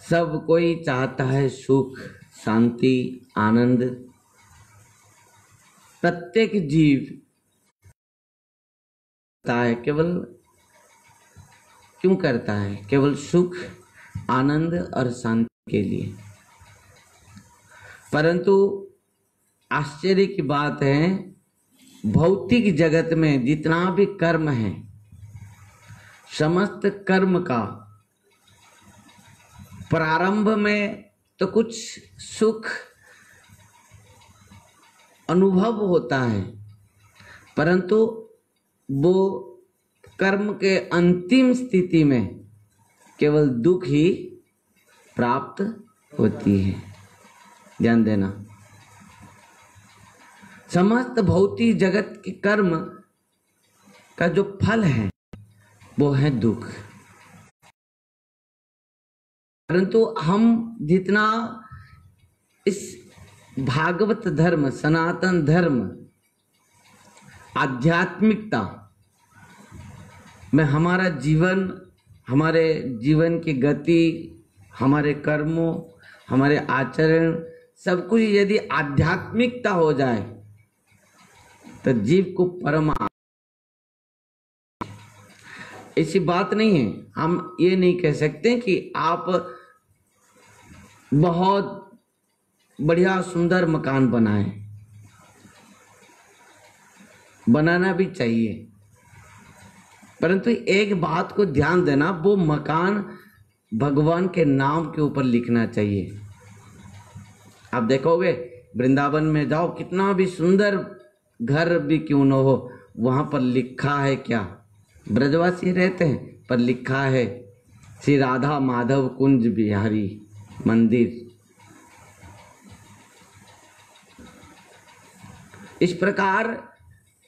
सब कोई चाहता है सुख, शांति, आनंद। प्रत्येक जीव करता है, केवल क्यों करता है? केवल सुख, आनंद और शांति के लिए। परंतु आश्चर्य की बात है, भौतिक जगत में जितना भी कर्म है, समस्त कर्म का प्रारंभ में तो कुछ सुख अनुभव होता है, परंतु वो कर्म के अंतिम स्थिति में केवल दुख ही प्राप्त होती है। ध्यान देना, समस्त भौतिक जगत के कर्म का जो फल है वो है दुख। परंतु हम जितना इस भागवत धर्म, सनातन धर्म, आध्यात्मिकता में हमारा जीवन, हमारे जीवन की गति, हमारे कर्मों, हमारे आचरण, सब कुछ यदि आध्यात्मिकता हो जाए तो जीव को परम, ऐसी बात नहीं है। हम ये नहीं कह सकते कि आप बहुत बढ़िया सुंदर मकान बनाएं, बनाना भी चाहिए, परंतु एक बात को ध्यान देना, वो मकान भगवान के नाम के ऊपर लिखना चाहिए। आप देखोगे वृंदावन में जाओ, कितना भी सुंदर घर भी क्यों न हो, वहां पर लिखा है क्या? ब्रजवासी रहते हैं पर लिखा है श्री राधा माधव कुंज बिहारी मंदिर। इस प्रकार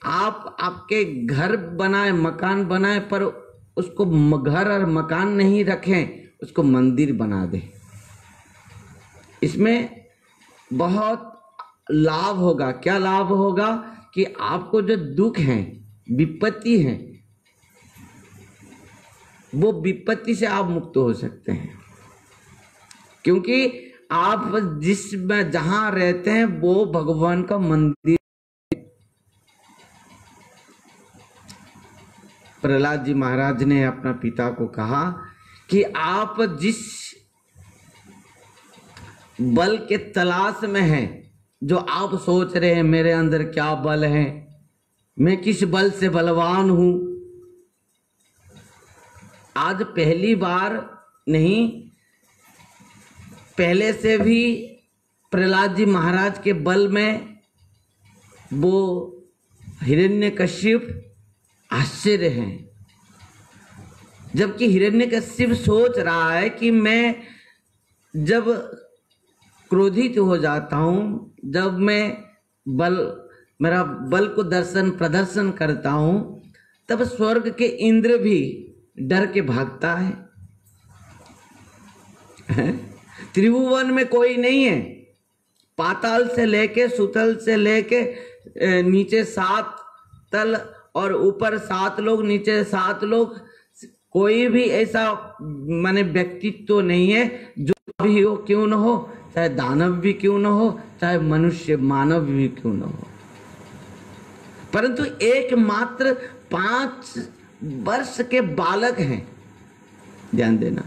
आप आपके घर बनाए, मकान बनाए, पर उसको घर और मकान नहीं रखें, उसको मंदिर बना दें। इसमें बहुत लाभ होगा। क्या लाभ होगा? कि आपको जो दुख है, विपत्ति है, वो विपत्ति से आप मुक्त हो सकते हैं, क्योंकि आप जिसमें जहां रहते हैं वो भगवान का मंदिर। प्रहलाद जी महाराज ने अपना पिता को कहा कि आप जिस बल के तलाश में हैं, जो आप सोच रहे हैं मेरे अंदर क्या बल है, मैं किस बल से बलवान हूं, आज पहली बार नहीं, पहले से भी प्रहलाद जी महाराज के बल में वो हिरण्यकश्यप आश्चर्य हैं। जबकि हिरण्यकश्यप सोच रहा है कि मैं जब क्रोधित हो जाता हूं, जब मैं मेरा बल को प्रदर्शन करता हूं, तब स्वर्ग के इंद्र भी डर के भागता है। त्रिभुवन में कोई नहीं है, पाताल से लेके सुतल से लेके नीचे 7 तल और ऊपर 7 लोग, नीचे 7 लोग, कोई भी ऐसा माने व्यक्तित्व तो नहीं है, जो भी हो क्यों न हो, चाहे दानव भी क्यों न हो, चाहे मनुष्य मानव भी क्यों न हो, परंतु एकमात्र 5 वर्ष के बालक हैं। ध्यान देना,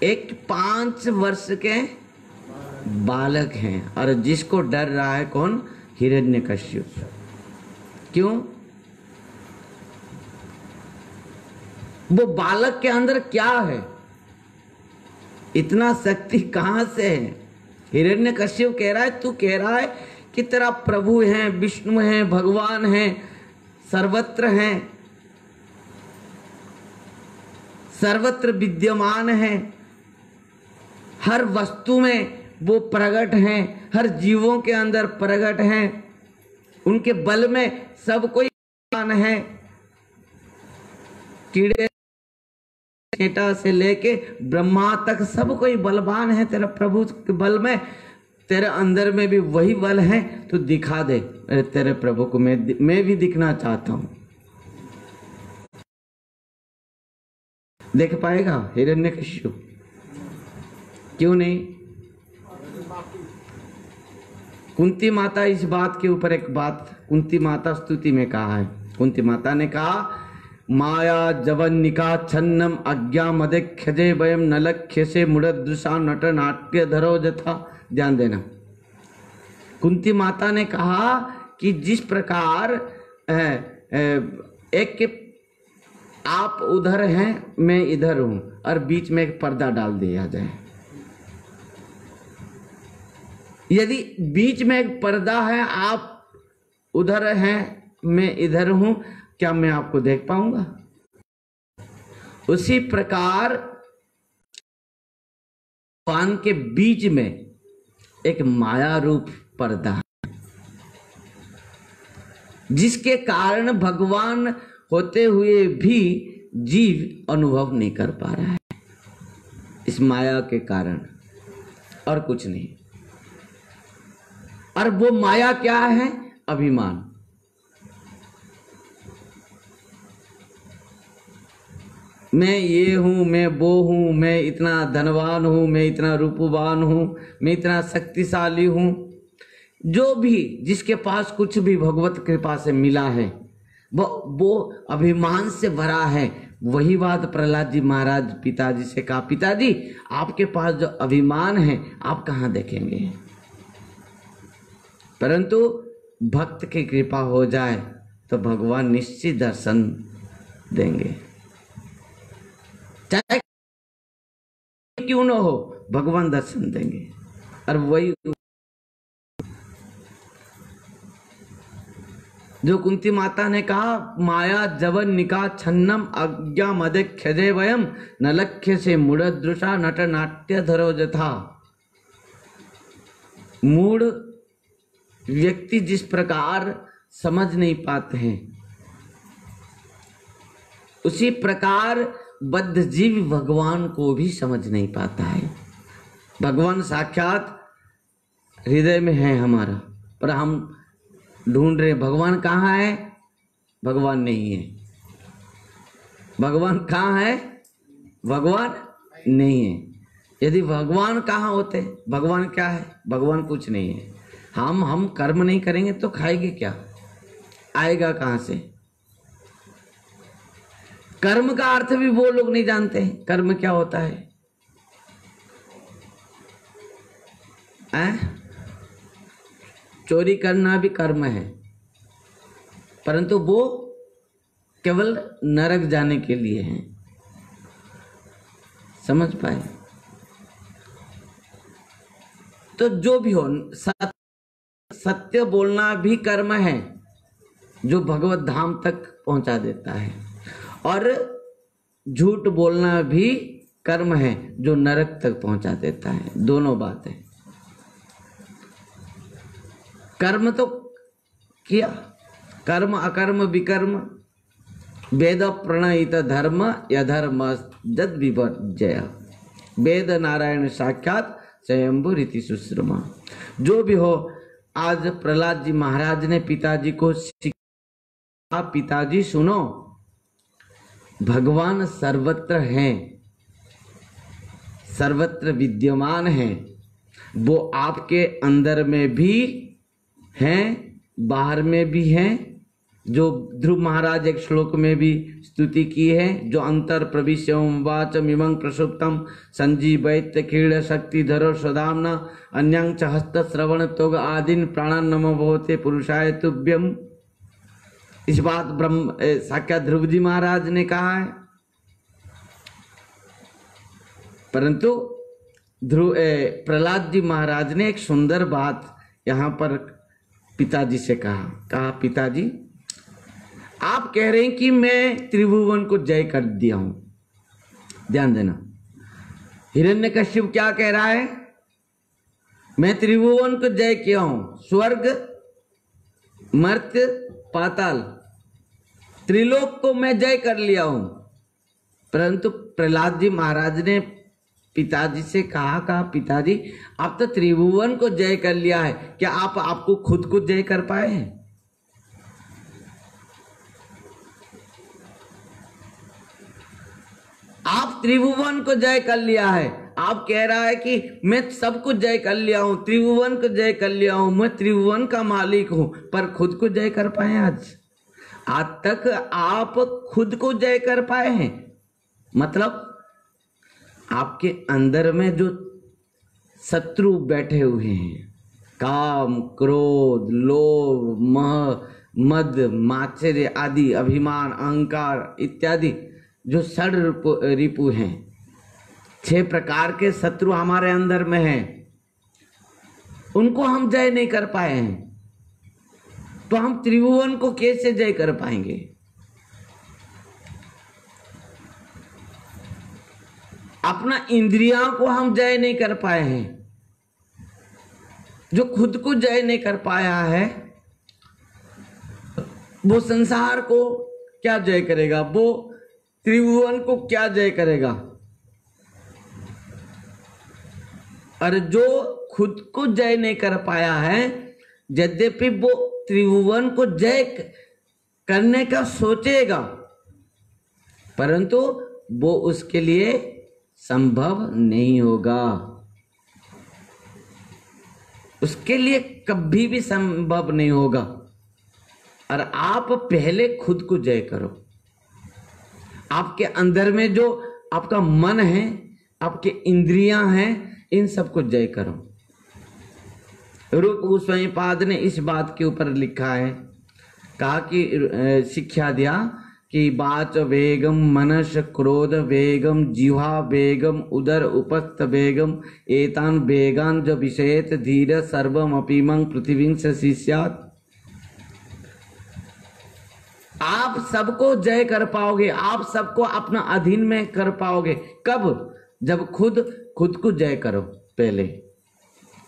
एक 5 वर्ष के बालक हैं, और जिसको डर रहा है कौन? हिरण्यकश्यप। क्यों? वो बालक के अंदर क्या है? इतना शक्ति कहां से है? हिरण्यकश्यप कह रहा है, तू कह रहा है कि तेरा प्रभु है, विष्णु है, भगवान है, सर्वत्र हैं, सर्वत्र विद्यमान है, हर वस्तु में वो प्रकट हैं, हर जीवों के अंदर प्रकट हैं, उनके बल में सब कोई बलवान है। कीड़े चेटा से लेके ब्रह्मा तक सब कोई बलवान है तेरा प्रभु के बल में। तेरे अंदर में भी वही बल है, तो दिखा दे तेरे प्रभु को। मैं भी दिखना चाहता हूं। देख पाएगा हिरण्यकशिपु? क्यों नहीं? कुंती माता इस बात के ऊपर एक बात कुंती माता स्तुति में कहा है। कुंती माता ने कहा माया जवनिका छन्नम अज्ञा मदे खजे वयम नलक्ष्य से मुड़दृशा नट नाट्य धरो जथा। ध्यान देना, कुंती माता ने कहा कि जिस प्रकार एक के आप उधर हैं मैं इधर हूं और बीच में एक पर्दा डाल दिया जाए, यदि बीच में एक पर्दा है, आप उधर हैं मैं इधर हूं, क्या मैं आपको देख पाऊंगा? उसी प्रकार पान के बीच में एक माया रूप पर्दा है, जिसके कारण भगवान होते हुए भी जीव अनुभव नहीं कर पा रहा है, इस माया के कारण, और कुछ नहीं। और वो माया क्या है? अभिमान। मैं ये हूं, मैं वो हूं, मैं इतना धनवान हूं, मैं इतना रूपवान हूं, मैं इतना शक्तिशाली हूं। जो भी जिसके पास कुछ भी भगवत कृपा से मिला है वो अभिमान से भरा है। वही बात प्रहलाद जी महाराज पिताजी से कहा, पिताजी आपके पास जो अभिमान है आप कहाँ देखेंगे? परंतु भक्त की कृपा हो जाए तो भगवान निश्चित दर्शन देंगे, चाहे क्यों न हो, भगवान दर्शन देंगे। और वही जो कुंती माता ने कहा माया जवन निका छन्नम अज्ञा मदे खजे वयम नलक्ष्य से मुड़दृशा नट नाट्य धरो जथा। मूढ़ व्यक्ति जिस प्रकार समझ नहीं पाते हैं, उसी प्रकार बद्ध जीव भगवान को भी समझ नहीं पाता है। भगवान साक्षात हृदय में है हमारा, पर हम ढूंढ रहे भगवान कहाँ है? भगवान नहीं है। भगवान कहाँ है? भगवान नहीं है। यदि भगवान कहाँ होते? भगवान क्या है? भगवान कुछ नहीं है। हम कर्म नहीं करेंगे तो खाएंगे क्या? आएगा कहाँ से? कर्म का अर्थ भी वो लोग नहीं जानते हैं, कर्म क्या होता है? चोरी करना भी कर्म है, परंतु वो केवल नरक जाने के लिए है। समझ पाए? तो जो भी हो, सत्य बोलना भी कर्म है जो भगवत धाम तक पहुंचा देता है, और झूठ बोलना भी कर्म है जो नरक तक पहुंचा देता है। दोनों बात है। कर्म तो किया, कर्म अकर्म विकर्म वेद प्रणयित धर्म यधर्म जद विवर्जय। वेद नारायण साक्षात स्वयंभू रीति सुश्रमा। जो भी हो, आज प्रहलाद जी महाराज ने पिताजी को सिखाया, पिताजी सुनो, भगवान सर्वत्र हैं, सर्वत्र विद्यमान हैं। वो आपके अंदर में भी हैं, बाहर में भी हैं। जो ध्रुव महाराज एक श्लोक में भी स्तुति की है, जो अंतर प्रविश्यम वाचम इमं प्रसुप्तम संजीवैत क्रीड़ शक्ति धरो सदाम्ना अन्यं च हस्त श्रवण तोग आदिन प्राणन नमो भवते पुरुषाय तुभ्यम। इस बात ब्रह्म साक्षात ध्रुव जी महाराज ने कहा है। परंतु ध्रुव प्रहलाद जी महाराज ने एक सुंदर बात यहाँ पर पिताजी से कहा पिताजी आप कह रहे हैं कि मैं त्रिभुवन को जय कर दिया हूं। ध्यान देना, हिरण्यकश्यप क्या कह रहा है? मैं त्रिभुवन को जय किया हूं, स्वर्ग मर्त्य पाताल त्रिलोक को मैं जय कर लिया हूं। परंतु प्रहलाद जी महाराज ने पिताजी से कहा पिताजी आप तो त्रिभुवन को जय कर लिया है, क्या आप आपको खुद को जय कर पाए हैं? आप त्रिभुवन को जय कर लिया है, आप कह रहा है कि मैं सब कुछ जय कर लिया हूं, त्रिभुवन को जय कर लिया हूं, मैं त्रिभुवन का मालिक हूं, पर खुद को जय कर पाए? आज तक आप खुद को जय कर पाए हैं? मतलब आपके अंदर में जो शत्रु बैठे हुए हैं, काम, क्रोध, लोभ, मोह, मद, मात्सर्य आदि, अभिमान, अहंकार इत्यादि जो षड रिपु हैं, 6 प्रकार के शत्रु हमारे अंदर में हैं, उनको हम जय नहीं कर पाए हैं, तो हम त्रिभुवन को कैसे जय कर पाएंगे? अपना इंद्रियों को हम जय नहीं कर पाए हैं। जो खुद को जय नहीं कर पाया है वो संसार को क्या जय करेगा? वो त्रिभुवन को क्या जय करेगा? और जो खुद को जय नहीं कर पाया है, यद्यपि वो त्रिभुवन को जय करने का सोचेगा, परंतु वो उसके लिए संभव नहीं होगा, उसके लिए कभी भी संभव नहीं होगा। और आप पहले खुद को जय करो। आपके अंदर में जो आपका मन है, आपके इंद्रियां हैं, इन सबको जय करो। रूप गोस्वामी पाद ने इस बात के ऊपर लिखा है, कहा कि शिक्षा दिया कि वाच वेगम, मनस क्रोध वेगम, जिह्वा वेगम, उदर उपस्थ वेगम, एतान वेगान जो विषयत धीर सर्वम अपीमं पृथ्वीं से शिष्यात्। आप सबको जय कर पाओगे, आप सबको अपना अधीन में कर पाओगे। कब? जब खुद को जय करो।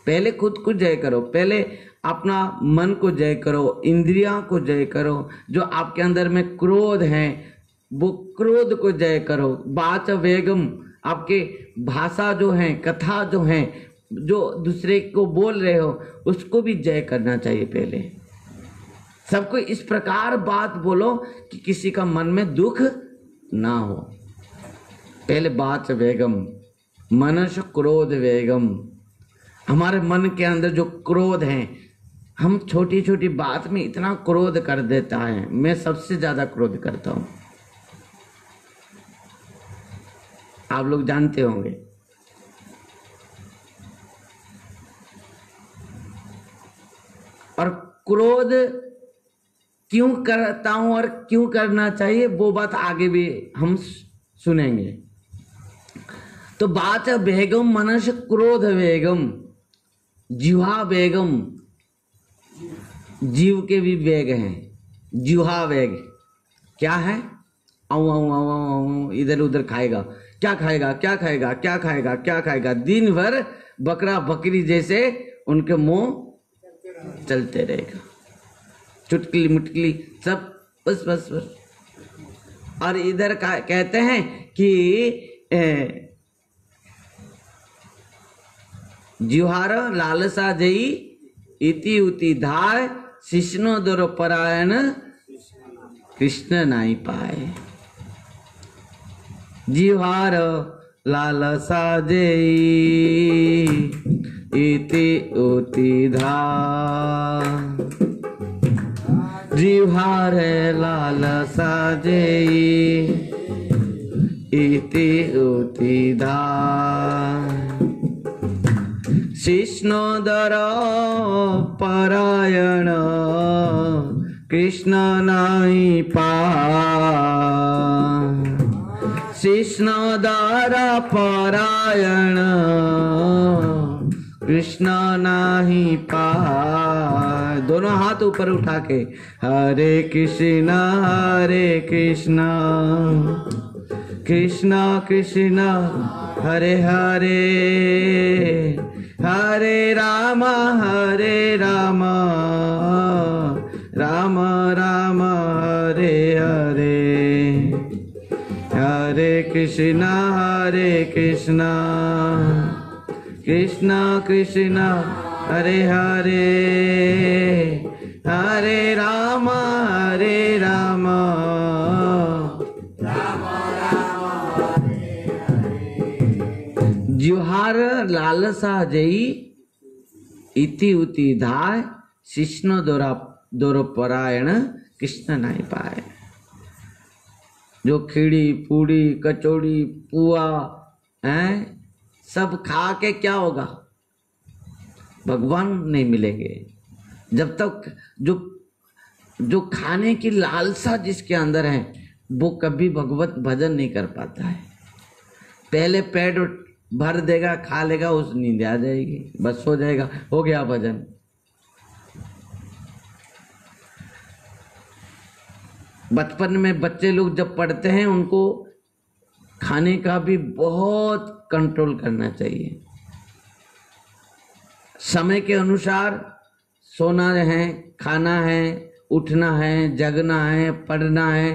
पहले खुद को जय करो, पहले अपना मन को जय करो, इंद्रियों को जय करो। जो आपके अंदर में क्रोध है वो क्रोध को जय करो। वाच वेगम, आपके भाषा जो है, कथा जो है, जो दूसरे को बोल रहे हो, उसको भी जय करना चाहिए। पहले सबको इस प्रकार बात बोलो कि किसी का मन में दुख ना हो। पहले वाच वेगम, मनस क्रोध वेगम। हमारे मन के अंदर जो क्रोध है, हम छोटी छोटी बात में इतना क्रोध कर देता है। मैं सबसे ज्यादा क्रोध करता हूं, आप लोग जानते होंगे। और क्रोध क्यों करता हूं और क्यों करना चाहिए, वो बात आगे भी हम सुनेंगे। तो वाच वेगम, मनस क्रोध वेगम, जिह्वा वेगम। जीव के भी वेग हैं। जिह्वा वेग क्या है? आऊ आऊ आऊ आऊ, इधर उधर खाएगा। क्या खाएगा, क्या खाएगा, क्या खाएगा, क्या खाएगा? दिन भर बकरा बकरी जैसे उनके मुंह चलते रहेगा, चुटकली मुटकली सब, बस बस बस। और इधर कहते हैं कि जिह्वार लालसा जई इति उति धाय, शिष्णो दर परायण कृष्ण नाई पाए। जिह्वार लालसा जई इति उति धाय, जिह्वार लालसा जई इति उति धाय, शिष्णोदर परायण कृष्ण नाई पाए। शिष्णोदर परायण कृष्ण नाही पाए। दोनों हाथ ऊपर उठा के हरे कृष्णा कृष्णा कृष्णा हरे हरे, हरे राम राम राम हरे हरे, हरे कृष्णा कृष्णा कृष्णा हरे हरे, हरे राम राम राम लालसा जई इति उति धाय शिष्ण दोरपरायण कृष्ण नहीं पाए। जो खीड़ी पूड़ी कचौड़ी पुआ हैं सब खा के क्या होगा, भगवान नहीं मिलेंगे। जब तक जो खाने की लालसा जिसके अंदर है वो कभी भगवत भजन नहीं कर पाता है। पहले पेट भर देगा, खा लेगा, उस नींद आ जाएगी, बस हो जाएगा, हो गया भजन। बचपन में बच्चे लोग जब पढ़ते हैं उनको खाने का भी बहुत कंट्रोल करना चाहिए। समय के अनुसार सोना है, खाना है, उठना है, जगना है, पढ़ना है,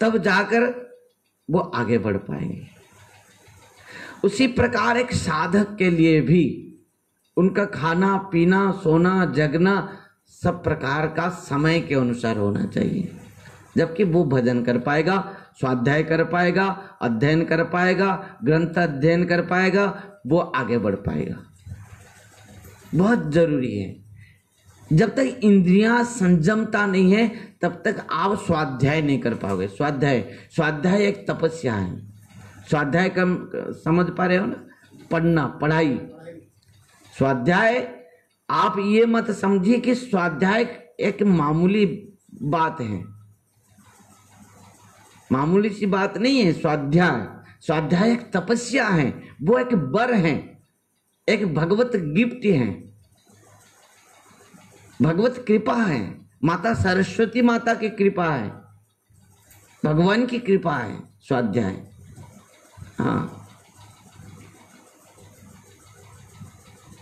तब जाकर वो आगे बढ़ पाएंगे। उसी प्रकार एक साधक के लिए भी उनका खाना पीना सोना जगना सब प्रकार का समय के अनुसार होना चाहिए, जबकि वो भजन कर पाएगा, स्वाध्याय कर पाएगा, अध्ययन कर पाएगा, ग्रंथ अध्ययन कर पाएगा, वो आगे बढ़ पाएगा। बहुत जरूरी है। जब तक इंद्रियां संयमता नहीं है तब तक आप स्वाध्याय नहीं कर पाओगे। स्वाध्याय एक तपस्या है। स्वाध्याय का समझ पा रहे हो ना, पढ़ना, पढ़ाई। स्वाध्याय आप ये मत समझिए कि स्वाध्याय एक मामूली बात है, मामूली सी बात नहीं है। स्वाध्याय एक तपस्या है, वो एक वर है, एक भगवत गिफ्ट है, भगवत कृपा है, माता सरस्वती माता की कृपा है, भगवान की कृपा है स्वाध्याय। हाँ,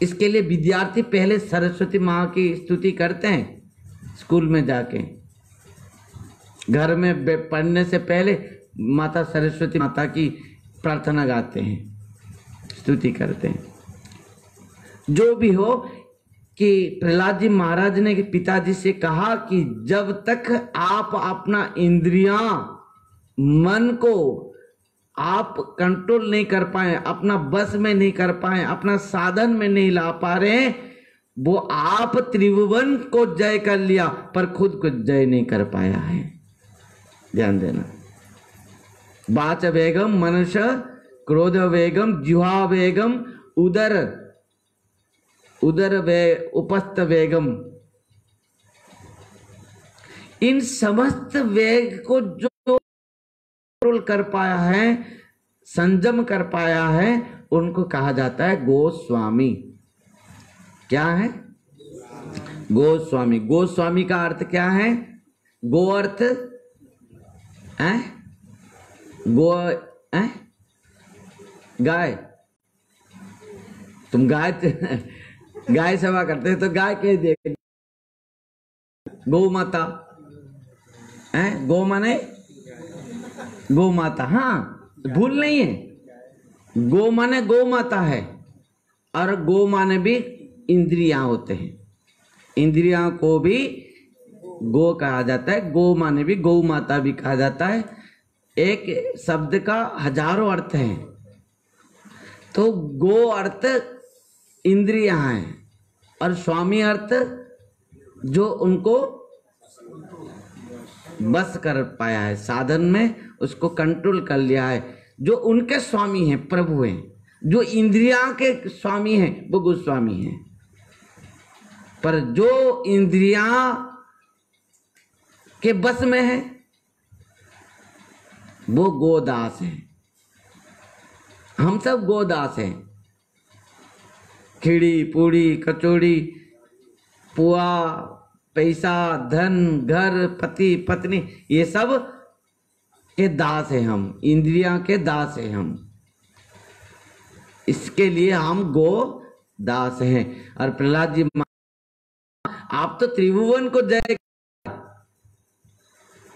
इसके लिए विद्यार्थी पहले सरस्वती माँ की स्तुति करते हैं। स्कूल में जाके घर में पढ़ने से पहले माता सरस्वती माता की प्रार्थना गाते हैं, स्तुति करते हैं। जो भी हो कि प्रहलाद जी महाराज ने पिताजी से कहा कि जब तक आप अपना इंद्रियां मन को आप कंट्रोल नहीं कर पाए, अपना बस में नहीं कर पाए, अपना साधन में नहीं ला पा रहे, वो आप त्रिभुवन को जय कर लिया पर खुद को जय नहीं कर पाया है। ध्यान देना। वाच वेगम मनुष्य, क्रोध वेगम, जिह्वा वेगम, उदर उपस्थ वेगम। इन समस्त वेग को जो कंट्रोल कर पाया है, संयम कर पाया है, उनको कहा जाता है गोस्वामी। क्या है? गोस्वामी। गोस्वामी का अर्थ क्या है? गो अर्थ है गो है गाय। तुम गाय सेवा करते तो गाय के देख, गौ माता है, गौ माने गौ माता। हाँ, भूल नहीं है, गौ माने गौ माता है, और गौ माने भी इंद्रियां होते हैं। इंद्रियां को भी गो कहा जाता है, गौ माने भी गौ माता भी कहा जाता है। एक शब्द का हजारों अर्थ हैं। तो गो अर्थ इंद्रियां हैं और स्वामी अर्थ जो उनको बस कर पाया है, साधन में उसको कंट्रोल कर लिया है, जो उनके स्वामी हैं, प्रभु हैं। जो इंद्रियां के स्वामी हैं वो गोस्वामी हैं, पर जो इंद्रियां के बस में है वो गोदास है। हम सब गोदास हैं। खीड़ी पूड़ी कचौड़ी पुआ पैसा धन घर पति पत्नी ये सब के दास हैं हम, इंद्रियां के दास हैं हम। इसके लिए हम गो दास हैं। और प्रहलाद जी, आप तो त्रिभुवन को जय,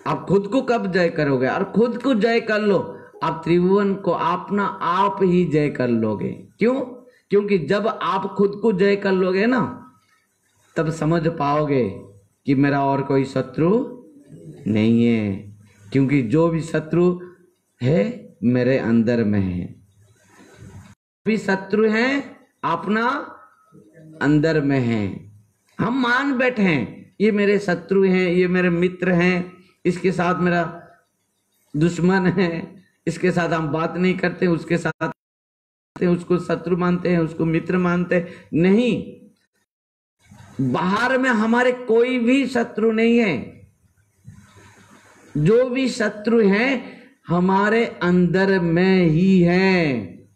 आप खुद को कब जय करोगे? और खुद को जय कर लो, आप त्रिभुवन को अपना आप ही जय कर लोगे। क्यों? क्योंकि जब आप खुद को जय कर लोगे ना, तब समझ पाओगे कि मेरा और कोई शत्रु नहीं है, क्योंकि जो भी शत्रु है मेरे अंदर में है। भी शत्रु हैं अपना अंदर में है। हम मान बैठे हैं ये मेरे शत्रु हैं, ये मेरे मित्र हैं, इसके साथ मेरा दुश्मन है, इसके साथ हम बात नहीं करते, उसके साथ उसको शत्रु मानते हैं, उसको मित्र मानते हैं। नहीं, बाहर में हमारे कोई भी शत्रु नहीं है। जो भी शत्रु हैं हमारे अंदर में ही हैं।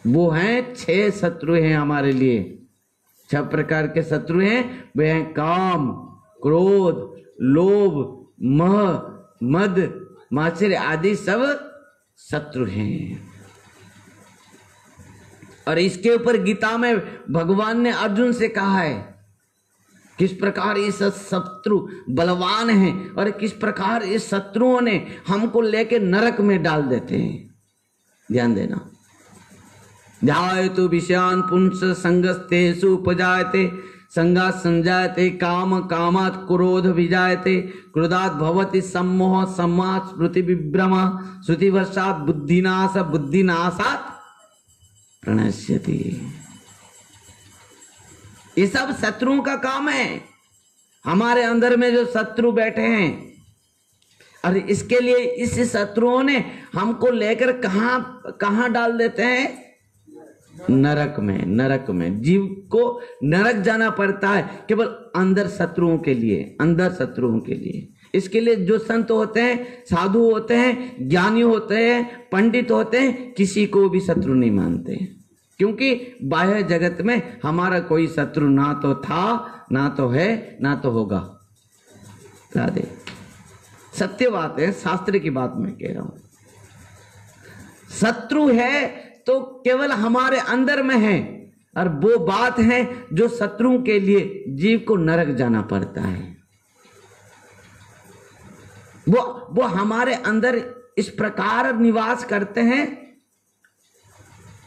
वो हैं 6 शत्रु हैं हमारे लिए। 6 प्रकार के शत्रु हैं। वे हैं काम, क्रोध, लोभ, मोह, मद, मात्सर्य आदि सब शत्रु हैं। और इसके ऊपर गीता में भगवान ने अर्जुन से कहा है किस प्रकार ये शत्रु बलवान हैं और किस प्रकार इस शत्रुओं ने हमको लेके नरक में डाल देते हैं। ध्यान देना। ध्यायतु विषयान् पुंस संगस्तेषु उपजायते संगात् संजायते काम कामात् क्रोध विजायते क्रोधात् भवति सम्मोह सम्मात् स्मृति विभ्रम श्रुतिवर्षात् बुद्धिनाश बुद्धिनाशात् प्रणश्यति। ये सब शत्रुओं का काम है। हमारे अंदर में जो शत्रु बैठे हैं, और इसके लिए इस शत्रुओं ने हमको लेकर कहां डाल देते हैं? नरक में। नरक में जीव को नरक जाना पड़ता है केवल अंदर शत्रुओं के लिए, अंदर शत्रुओं के लिए। इसके लिए जो संत होते हैं, साधु होते हैं, ज्ञानी होते हैं, पंडित होते हैं, किसी को भी शत्रु नहीं मानते, क्योंकि बाह्य जगत में हमारा कोई शत्रु ना तो था, ना तो है, ना तो होगा। राधे। सत्य बात है, शास्त्र की बात मैं कह रहा हूं। शत्रु है तो केवल हमारे अंदर में है, और वो बात है जो शत्रुओं के लिए जीव को नरक जाना पड़ता है। वो हमारे अंदर इस प्रकार निवास करते हैं।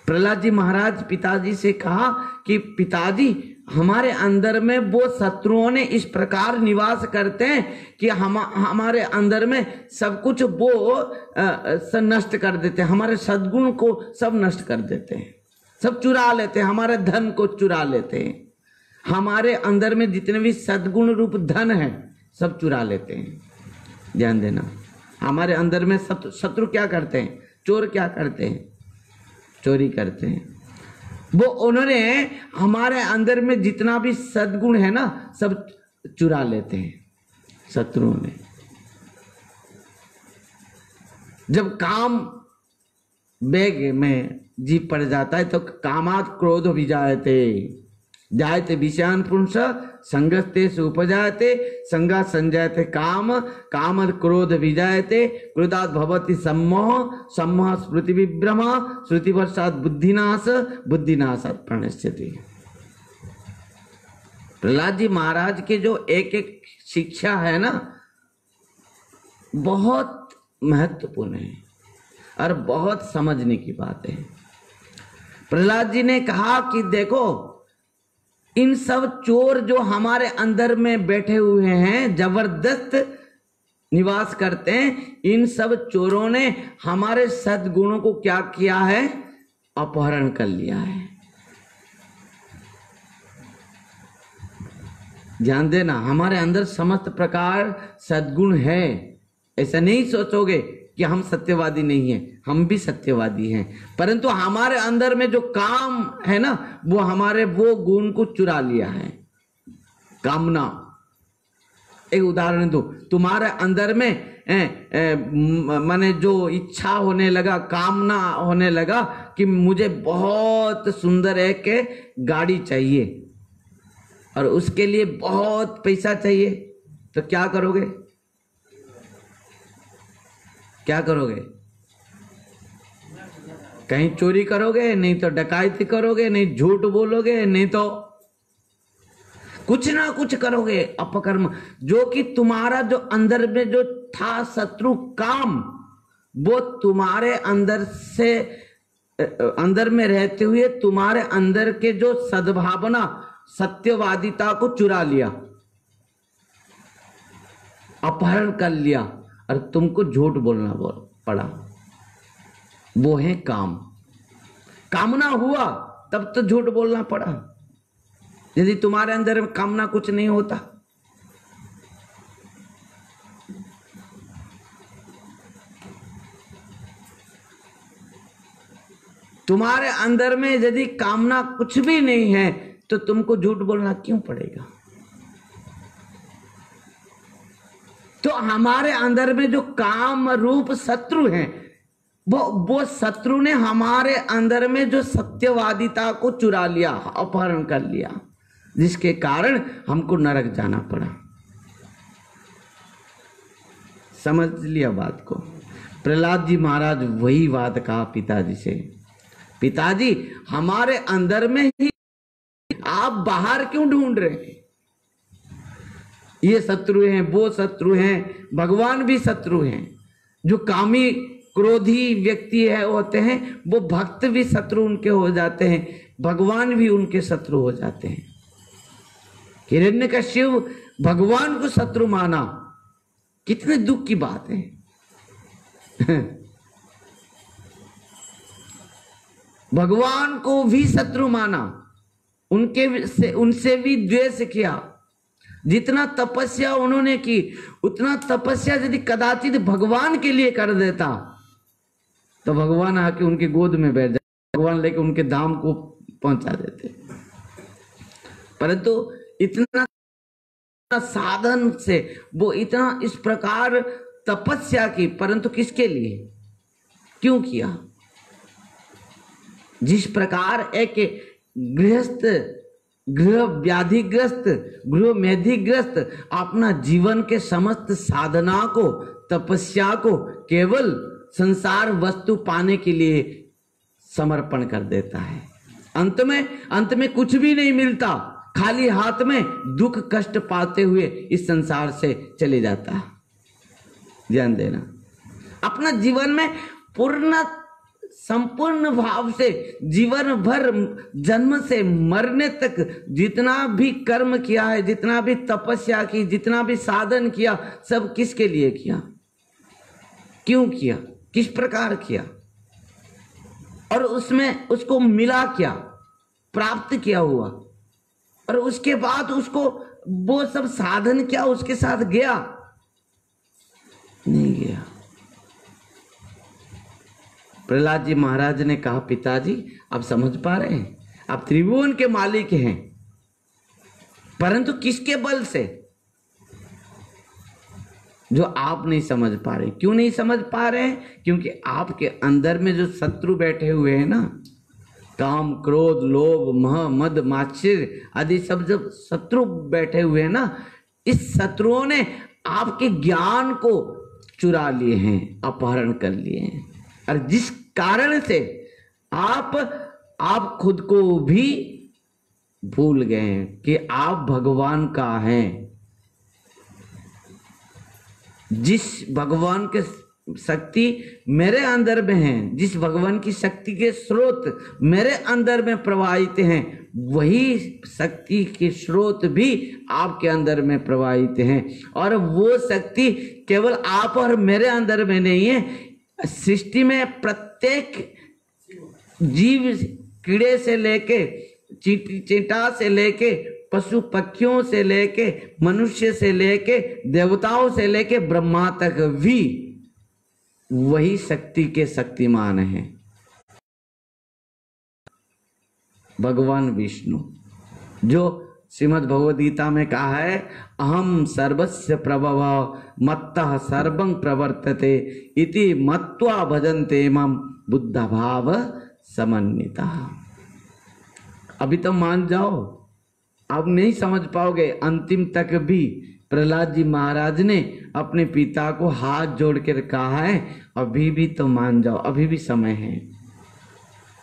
प्रहलाद जी महाराज पिताजी से कहा कि पिताजी हमारे अंदर में वो शत्रुओं ने इस प्रकार निवास करते हैं कि हमारे अंदर में सब कुछ वो नष्ट कर देते हैं, हमारे सद्गुण को सब नष्ट कर देते हैं, सब चुरा लेते हैं, हमारे धन को चुरा लेते हैं। हमारे अंदर में जितने भी सद्गुण रूप धन है सब चुरा लेते हैं। ध्यान देना। हमारे अंदर में शत्रु क्या करते हैं? चोर क्या करते हैं? चोरी करते हैं। वो उन्होंने हमारे अंदर में जितना भी सद्गुण है ना सब चुरा लेते हैं शत्रुओं ने। जब काम बेग में जीव पड़ जाता है तो कामात् क्रोध विजायते जायते विषयान् पुंस संगस्तेषु उपजायते संगात् संजायते काम कामात् क्रोध विजायते क्रोधात् भवति सम्मोह सम्मोह स्मृति विभ्रम श्रुतिवर्षात् बुद्धिनाश बुद्धिनाशात् प्रणश्यति। प्रहलाद जी महाराज के जो एक एक शिक्षा है ना बहुत महत्वपूर्ण है और बहुत समझने की बात है। प्रहलाद जी ने कहा कि देखो इन सब चोर जो हमारे अंदर में बैठे हुए हैं, जबरदस्त निवास करते हैं, इन सब चोरों ने हमारे सद्गुणों को क्या किया है? अपहरण कर लिया है। ध्यान देना। हमारे अंदर समस्त प्रकार सद्गुण है। ऐसा नहीं सोचोगे कि हम सत्यवादी नहीं हैं, हम भी सत्यवादी हैं, परंतु हमारे अंदर में जो काम है ना वो हमारे वो गुण को चुरा लिया है। कामना। एक उदाहरण दो। तुम्हारे अंदर में माने जो इच्छा होने लगा, कामना होने लगा कि मुझे बहुत सुंदर एक गाड़ी चाहिए और उसके लिए बहुत पैसा चाहिए, तो क्या करोगे? क्या करोगे? कहीं चोरी करोगे, नहीं तो डकैती करोगे, नहीं झूठ बोलोगे, नहीं तो कुछ ना कुछ करोगे अपकर्म। जो कि तुम्हारा जो अंदर में जो था शत्रु काम, वो तुम्हारे अंदर से अंदर में रहते हुए तुम्हारे अंदर के जो सद्भावना सत्यवादिता को चुरा लिया, अपहरण कर लिया और तुमको झूठ बोलना पड़ा। वो है काम। कामना हुआ तब तो झूठ बोलना पड़ा। यदि तुम्हारे अंदर में कामना कुछ नहीं होता, तुम्हारे अंदर में यदि कामना कुछ भी नहीं है तो तुमको झूठ बोलना क्यों पड़ेगा? तो हमारे अंदर में जो काम रूप शत्रु हैं, वो शत्रु ने हमारे अंदर में जो सत्यवादिता को चुरा लिया, अपहरण कर लिया, जिसके कारण हमको नरक जाना पड़ा। समझ लिया बात को? प्रहलाद जी महाराज वही बात कहा पिताजी से, पिताजी हमारे अंदर में ही, आप बाहर क्यों ढूंढ रहे हैं? ये शत्रु हैं, वो शत्रु हैं, भगवान भी शत्रु हैं। जो कामी क्रोधी व्यक्ति है होते हैं, वो भक्त भी शत्रु उनके हो जाते हैं, भगवान भी उनके शत्रु हो जाते हैं। हिरण्यकश्यप भगवान को शत्रु माना, कितने दुख की बात है। भगवान को भी शत्रु माना, उनसे भी द्वेष किया। जितना तपस्या उन्होंने की, उतना तपस्या यदि कदाचित भगवान के लिए कर देता तो भगवान आके उनके गोद में बैठ जाते, भगवान लेके उनके धाम को पहुंचा देते। परंतु इतना साधन से वो इतना इस प्रकार तपस्या की, परंतु किसके लिए, क्यों किया? जिस प्रकार एक गृहस्थ, गृह व्याधिग्रस्त, गृह मेधिग्रस्त अपना जीवन के समस्त साधना को, तपस्या को केवल संसार वस्तु पाने के लिए समर्पण कर देता है, अंत में कुछ भी नहीं मिलता, खाली हाथ में दुख कष्ट पाते हुए इस संसार से चले जाता है। ध्यान देना, अपना जीवन में पूर्ण संपूर्ण भाव से जीवन भर जन्म से मरने तक जितना भी कर्म किया है, जितना भी तपस्या की, जितना भी साधन किया, सब किसके लिए किया, क्यों किया, किस प्रकार किया, और उसमें उसको मिला क्या, प्राप्त क्या हुआ, और उसके बाद उसको वो सब साधन क्या उसके साथ गया, नहीं गया। प्रहलाद जी महाराज ने कहा, पिताजी आप समझ पा रहे हैं, आप त्रिभुवन के मालिक हैं, परंतु किसके बल से, जो आप नहीं समझ पा रहे। क्यों नहीं समझ पा रहे हैं? क्योंकि आपके अंदर में जो शत्रु बैठे हुए हैं ना, काम क्रोध लोभ मोह मद मात्सर्य आदि सब जब शत्रु बैठे हुए हैं ना, इस शत्रुओं ने आपके ज्ञान को चुरा लिए हैं, अपहरण कर लिए हैं, और जिस कारण से आप खुद को भी भूल गए हैं कि आप भगवान का हैं। जिस भगवान के शक्ति मेरे अंदर में है, जिस भगवान की शक्ति के स्रोत मेरे अंदर में प्रवाहित हैं, वही शक्ति के स्रोत भी आपके अंदर में प्रवाहित हैं, और वो शक्ति केवल आप और मेरे अंदर में नहीं है, सृष्टि में प्रत्येक जीव, कीड़े से लेके चींटा से लेके पशु पक्षियों से लेके मनुष्य से लेके देवताओं से लेके ब्रह्मा तक भी वही शक्ति के शक्तिमान हैं, भगवान विष्णु, जो श्रीमद् भगवद गीता में कहा है, अहम सर्वस्य प्रभव मत्तः सर्वं प्रवर्तते इति मत्वा भजन्ते मम बुद्ध भाव समन्विता। अभी तो मान जाओ, आप नहीं समझ पाओगे। अंतिम तक भी प्रहलाद जी महाराज ने अपने पिता को हाथ जोड़ कर कहा है, अभी भी तो मान जाओ, अभी भी समय है,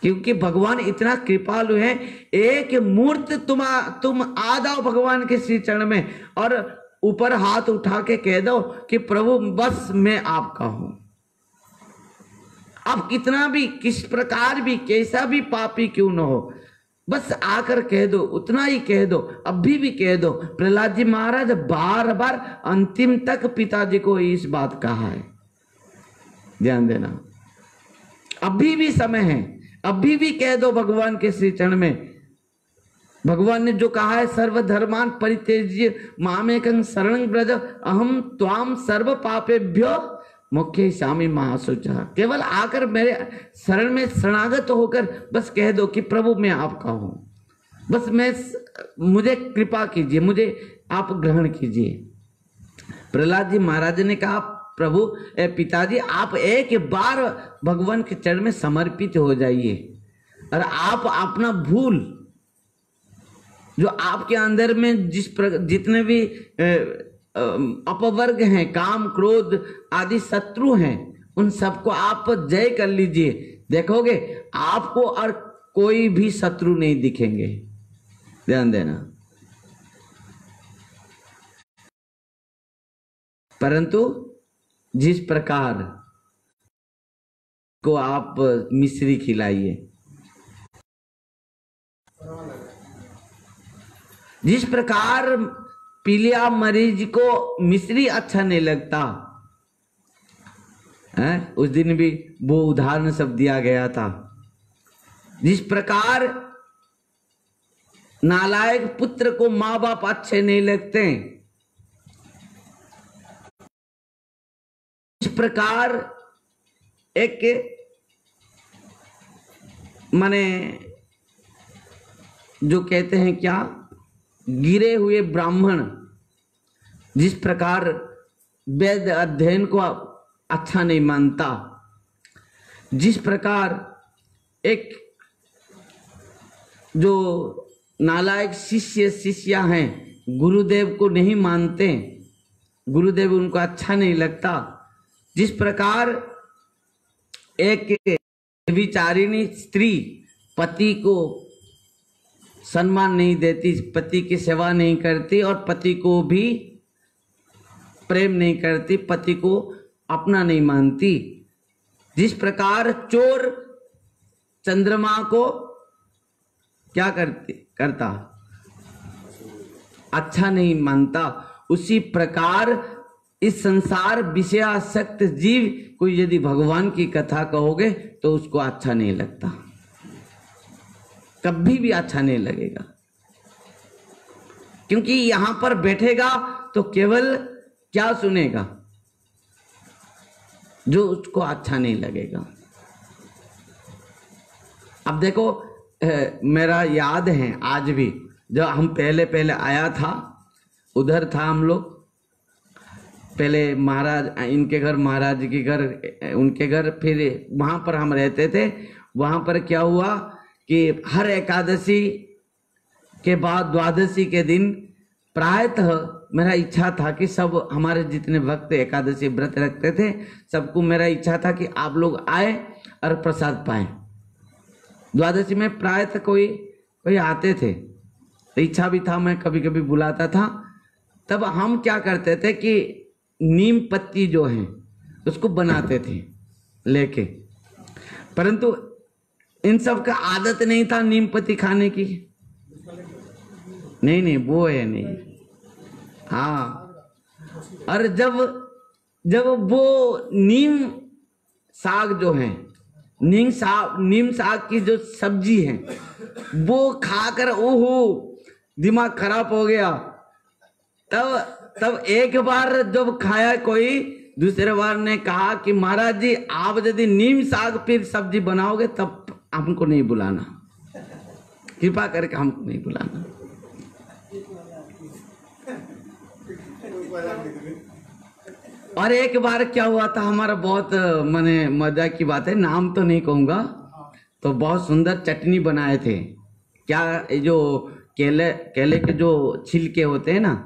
क्योंकि भगवान इतना कृपालु है। एक मूर्त तुम आ जाओ भगवान के श्री चरण में और ऊपर हाथ उठा के कह दो कि प्रभु बस मैं आपका हूं। आप कितना भी, किस प्रकार भी, कैसा भी पापी क्यों न हो, बस आकर कह दो, उतना ही कह दो, अभी भी कह दो। प्रहलाद जी महाराज बार बार अंतिम तक पिताजी को इस बात कहा है। ध्यान देना, अभी भी समय है, अभी भी कह दो भगवान के श्री चरण में। भगवान ने जो कहा है, सर्वधर्मान परित्यज्य मामेकं शरणं व्रज अहम त्वाम सर्व पापेभ्यो मोक्षयिष्यामि मा शुचः। केवल आकर मेरे शरण में शरणागत होकर बस कह दो कि प्रभु मैं आपका हूं, बस मुझे कृपा कीजिए, मुझे आप ग्रहण कीजिए। प्रहलाद जी महाराज ने कहा, प्रभु पिताजी आप एक बार भगवान के चरण में समर्पित हो जाइए और आप अपना भूल जो आपके अंदर में जितने भी अपवर्ग हैं, काम क्रोध आदि शत्रु हैं, उन सबको आप जय कर लीजिए। देखोगे आपको और कोई भी शत्रु नहीं दिखेंगे। ध्यान देना। परंतु जिस प्रकार को आप मिश्री खिलाइए, जिस प्रकार पीलिया मरीज को मिश्री अच्छा नहीं लगता है, उस दिन भी वो उदाहरण सब दिया गया था। जिस प्रकार नालायक पुत्र को माँ बाप अच्छे नहीं लगते, इस प्रकार एक माने जो कहते हैं क्या, गिरे हुए ब्राह्मण जिस प्रकार वेद अध्ययन को अच्छा नहीं मानता, जिस प्रकार एक जो नालायक शिष्य शिष्या हैं गुरुदेव को नहीं मानते, गुरुदेव उनको अच्छा नहीं लगता, जिस प्रकार एक विचारिणी स्त्री पति को सम्मान नहीं देती, पति की सेवा नहीं करती और पति को भी प्रेम नहीं करती, पति को अपना नहीं मानती, जिस प्रकार चोर चंद्रमा को क्या करता अच्छा नहीं मानता, उसी प्रकार इस संसार विषयासक्त जीव को यदि भगवान की कथा कहोगे तो उसको अच्छा नहीं लगता, कभी भी अच्छा नहीं लगेगा। क्योंकि यहां पर बैठेगा तो केवल क्या सुनेगा, जो उसको अच्छा नहीं लगेगा। अब देखो मेरा याद है आज भी, जब हम पहले आया था, उधर था हम लोग पहले महाराज, इनके घर महाराज के घर, उनके घर, फिर वहां पर हम रहते थे। वहां पर क्या हुआ कि हर एकादशी के बाद द्वादशी के दिन प्रायतः मेरा इच्छा था कि सब हमारे जितने भक्त एकादशी व्रत रखते थे, सबको मेरा इच्छा था कि आप लोग आए और प्रसाद पाए। द्वादशी में प्रायतः कोई आते थे, इच्छा भी था, मैं कभी कभी बुलाता था। तब हम क्या करते थे कि नीम पत्ती जो है उसको बनाते थे लेके, परंतु इन सब का आदत नहीं था नीम पत्ती खाने की। नहीं वो है नहीं, हाँ। और जब वो नीम साग जो है, नीम साग की जो सब्जी है वो खाकर ओहो दिमाग खराब हो गया। तब एक बार जब खाया कोई, दूसरे बार ने कहा कि महाराज जी आप यदि नीम साग फिर सब्जी बनाओगे तब हमको नहीं बुलाना, कृपा करके हमको नहीं बुलाना। और एक बार क्या हुआ था हमारा, बहुत माने मजा की बात है, नाम तो नहीं कहूंगा, तो बहुत सुंदर चटनी बनाए थे। क्या जो केले के जो छिलके होते हैं ना,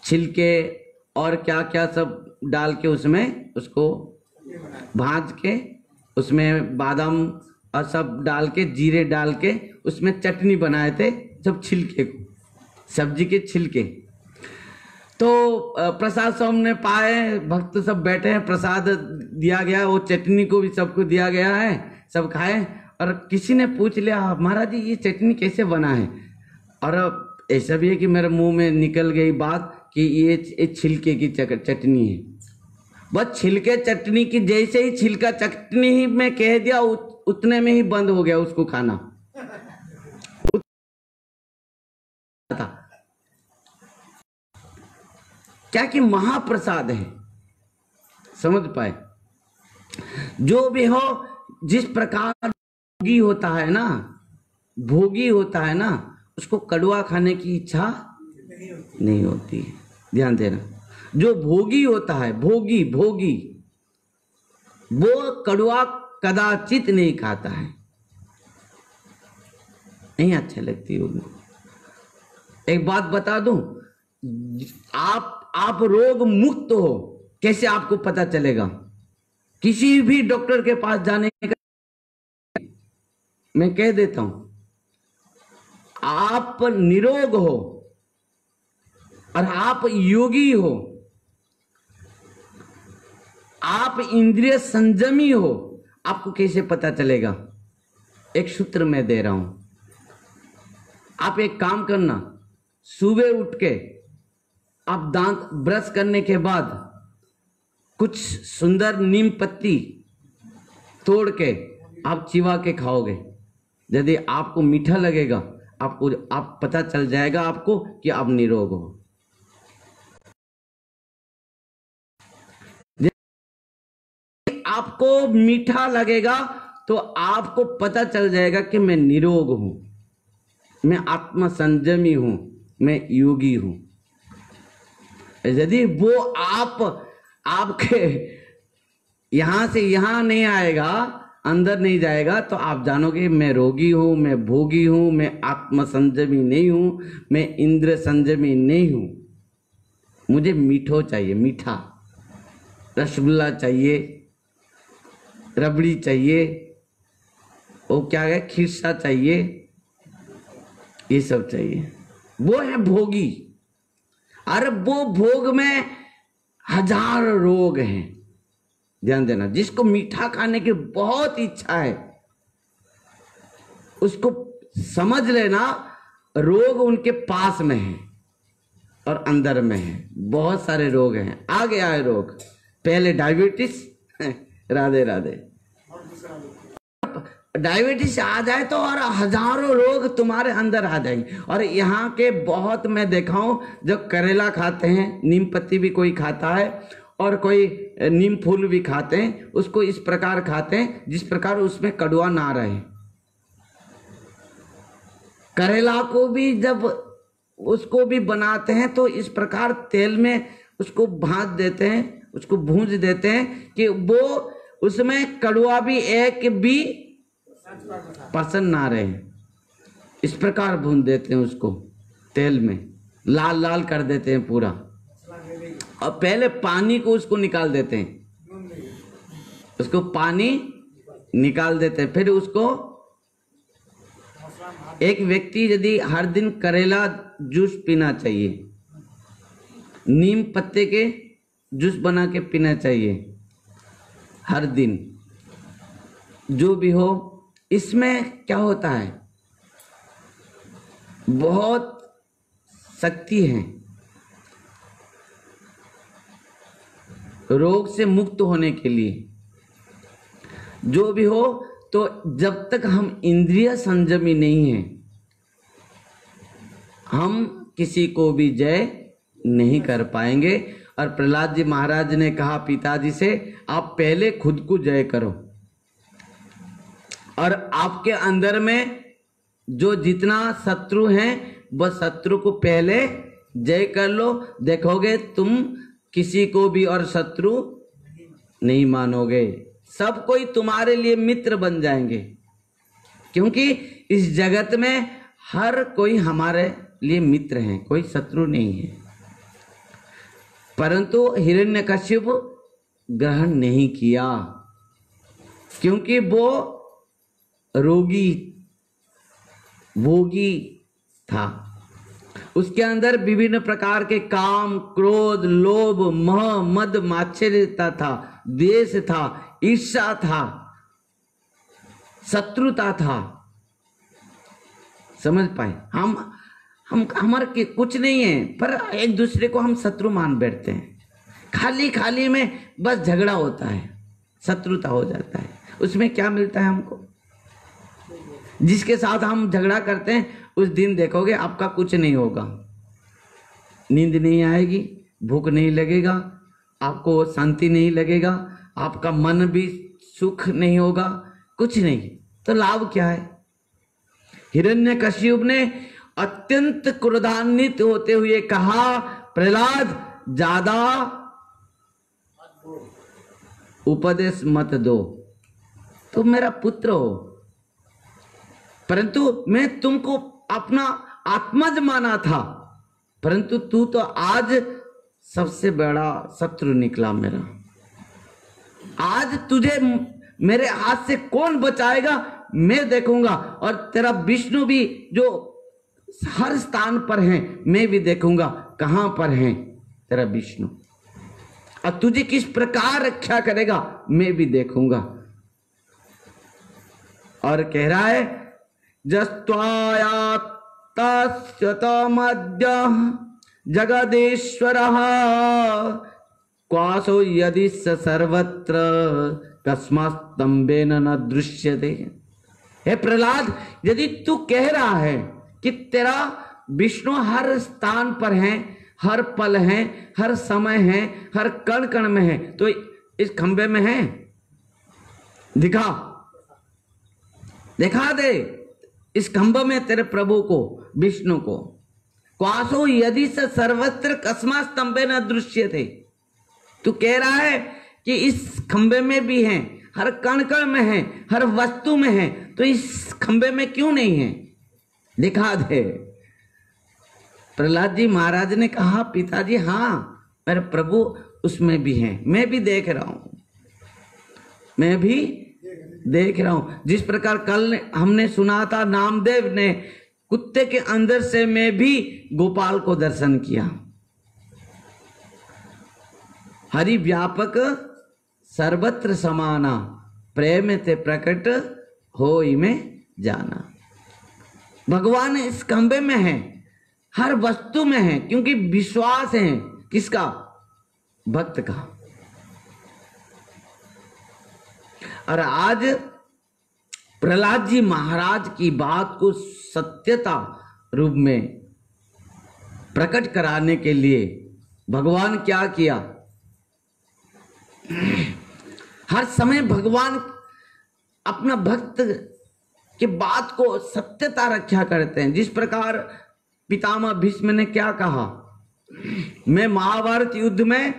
छिलके और क्या क्या सब डाल के उसमें उसको भाज के उसमें बादाम और सब डाल के, जीरे डाल के उसमें चटनी बनाए थे, सब छिलके को, सब्जी के छिलके। तो प्रसाद सब हमने पाए, भक्त सब बैठे हैं, प्रसाद दिया गया, वो चटनी को भी सबको दिया गया है, सब खाए। और किसी ने पूछ लिया महाराज जी ये चटनी कैसे बना है, और ऐसा भी है कि मेरे मुंह में निकल गई बात कि ये छिलके की चटनी है। बस छिलके चटनी की, जैसे ही छिलका चटनी ही मैं कह दिया उतने में ही बंद हो गया उसको खाना था। क्या कि महाप्रसाद है, समझ पाए। जो भी हो, जिस प्रकार भोगी होता है ना, भोगी होता है ना, उसको कड़वा खाने की इच्छा नहीं होती है। ध्यान देना, जो भोगी होता है, भोगी भोगी, वो कड़वा कदाचित नहीं खाता है, नहीं अच्छी लगती उनको। एक बात बता दूं, आप रोग मुक्त हो, कैसे आपको पता चलेगा? किसी भी डॉक्टर के पास जाने का मैं कह देता हूं, आप निरोग हो और आप योगी हो, आप इंद्रिय संयमी हो, आपको कैसे पता चलेगा? एक सूत्र मैं दे रहा हूं, आप एक काम करना, सुबह उठ के आप दांत ब्रश करने के बाद कुछ सुंदर नीम पत्ती तोड़ के आप चिबा के खाओगे, यदि आपको मीठा लगेगा, आप पता चल जाएगा आपको कि आप निरोग हो। आपको मीठा लगेगा तो आपको पता चल जाएगा कि मैं निरोग हूं, मैं आत्म संयमी हूं, मैं योगी हूं। यदि वो आपके यहां से यहां नहीं आएगा, अंदर नहीं जाएगा, तो आप जानोगे मैं रोगी हूं, मैं भोगी हूं, मैं आत्म संयमी नहीं हूं, मैं इंद्र संयमी नहीं हूं। मुझे मीठो चाहिए, मीठा रसगुल्ला चाहिए, रबड़ी चाहिए, वो क्या है, खिरसा चाहिए, ये सब चाहिए। वो है भोगी। अरे वो भोग में हजार रोग हैं। ध्यान देना, जिसको मीठा खाने की बहुत इच्छा है उसको समझ लेना रोग उनके पास में है और अंदर में है। बहुत सारे रोग हैं, आगे आए रोग। पहले डायबिटीज, राधे राधे, डायबिटीज आ जाए तो और हजारों रोग तुम्हारे अंदर आ जाएंगे। और यहाँ के बहुत मैं देखा हूं, जब करेला खाते हैं, नीम पत्ती भी कोई खाता है और कोई नीम फूल भी खाते हैं, उसको इस प्रकार खाते हैं जिस प्रकार उसमें कड़वा ना रहे। करेला को भी जब उसको भी बनाते हैं तो इस प्रकार तेल में उसको भाज देते हैं, उसको भूंज देते हैं कि वो उसमें कड़वा भी एक भी पसंद ना रहे। इस प्रकार भून देते हैं उसको तेल में, लाल लाल कर देते हैं पूरा, और पहले पानी को उसको निकाल देते हैं, उसको पानी निकाल देते हैं। फिर उसको एक व्यक्ति यदि हर दिन करेला जूस पीना चाहिए, नीम पत्ते के जूस बना के पीना चाहिए हर दिन, जो भी हो। इसमें क्या होता है, बहुत शक्ति है रोग से मुक्त होने के लिए। जो भी हो, तो जब तक हम इंद्रिय संयमी नहीं हैं, हम किसी को भी जय नहीं कर पाएंगे। और प्रहलाद जी महाराज ने कहा पिताजी से, आप पहले खुद को जय करो, और आपके अंदर में जो जितना शत्रु हैं वह शत्रु को पहले जय कर लो, देखोगे तुम किसी को भी और शत्रु नहीं मानोगे, सब कोई तुम्हारे लिए मित्र बन जाएंगे। क्योंकि इस जगत में हर कोई हमारे लिए मित्र है, कोई शत्रु नहीं है। परंतु हिरण्यकश्यप ग्रहण नहीं किया, क्योंकि वो रोगी भोगी था। उसके अंदर विभिन्न प्रकार के काम, क्रोध, लोभ, मोह, मद, मात्सर्यता था, द्वेष था, ईर्ष्या था, शत्रुता था। समझ पाए? हम हमारे कुछ नहीं है, पर एक दूसरे को हम शत्रु मान बैठते हैं। खाली खाली में बस झगड़ा होता है, शत्रुता हो जाता है। उसमें क्या मिलता है हमको? जिसके साथ हम झगड़ा करते हैं उस दिन देखोगे आपका कुछ नहीं होगा, नींद नहीं आएगी, भूख नहीं लगेगा, आपको शांति नहीं लगेगा, आपका मन भी सुख नहीं होगा, कुछ नहीं। तो लाभ क्या है? हिरण्यकशिपु ने अत्यंत क्रोधान्वित होते हुए कहा, प्रहलाद ज्यादा उपदेश मत दो, तुम मेरा पुत्र हो, परंतु मैं तुमको अपना आत्मज माना था, परंतु तू तो आज सबसे बड़ा शत्रु निकला मेरा। आज तुझे मेरे हाथ से कौन बचाएगा मैं देखूंगा, और तेरा विष्णु भी जो हर स्थान पर है मैं भी देखूंगा कहां पर है तेरा विष्णु, और तुझे किस प्रकार रक्षा करेगा मैं भी देखूंगा। और कह रहा है, जस्त्वाया तस्यतमद्य जगदीश्वरः क्वासो यदि सर्वत्र कस्मास्तंबेन न दृश्यते। हे प्रहलाद, यदि तू कह रहा है कि तेरा विष्णु हर स्थान पर है, हर पल है, हर समय है, हर कण कण में है, तो इस खंबे में है, दिखा दे इस खंबे में तेरे प्रभु को, विष्णु को। क्वासो यदि से सर्वत्र कस्मा स्तंभे न दृश्य थे। तू कह रहा है कि इस खंबे में भी है, हर कण कण में है, हर वस्तु में है, तो इस खंबे में क्यों नहीं है, दिखा दे। प्रहलाद जी महाराज ने कहा, पिताजी हाँ मेरे प्रभु उसमें भी हैं, मैं भी देख रहा हूं, मैं भी देख रहा हूं। जिस प्रकार कल हमने सुना था नामदेव ने कुत्ते के अंदर से मैं भी गोपाल को दर्शन किया। हरि व्यापक सर्वत्र समाना, प्रेम ते प्रकट हो में जाना। भगवान इस खंबे में है, हर वस्तु में है, क्योंकि विश्वास है किसका? भक्त का। और आज प्रहलाद जी महाराज की बात को सत्यता रूप में प्रकट कराने के लिए भगवान क्या किया? हर समय भगवान अपना भक्त के बात को सत्यता रक्षा करते हैं। जिस प्रकार पितामह भीष्म ने क्या कहा, मैं महाभारत युद्ध में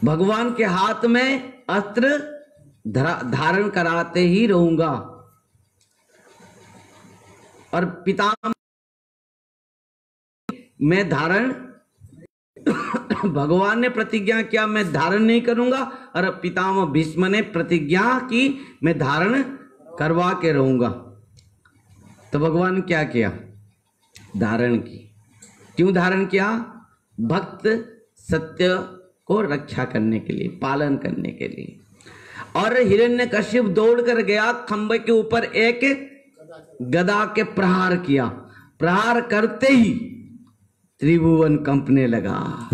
भगवान के हाथ में अस्त्र धारण कराते ही रहूंगा, और पितामह मैं धारण भगवान ने प्रतिज्ञा किया मैं धारण नहीं करूंगा, और पितामह भीष्म ने प्रतिज्ञा की मैं धारण करवा के रहूंगा। तो भगवान क्या किया? धारण की। क्यों धारण किया? भक्त सत्य को रक्षा करने के लिए, पालन करने के लिए। और हिरण्यकशिपु दौड़कर गया, खंबे के ऊपर एक गदा के प्रहार किया। प्रहार करते ही त्रिभुवन कंपने लगा।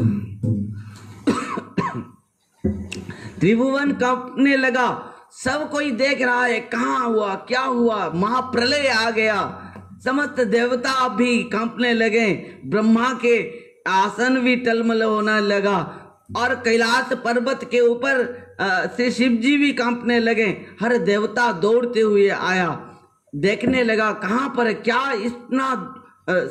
त्रिभुवन कंपने लगा। सब कोई देख रहा है कहां हुआ, क्या हुआ, महाप्रलय आ गया। समस्त देवता भी कांपने लगे, ब्रह्मा के आसन भी टलमल होने लगा, और कैलाश पर्वत के ऊपर से शिव जी भी कांपने लगे। हर देवता दौड़ते हुए आया, देखने लगा कहां पर क्या इतना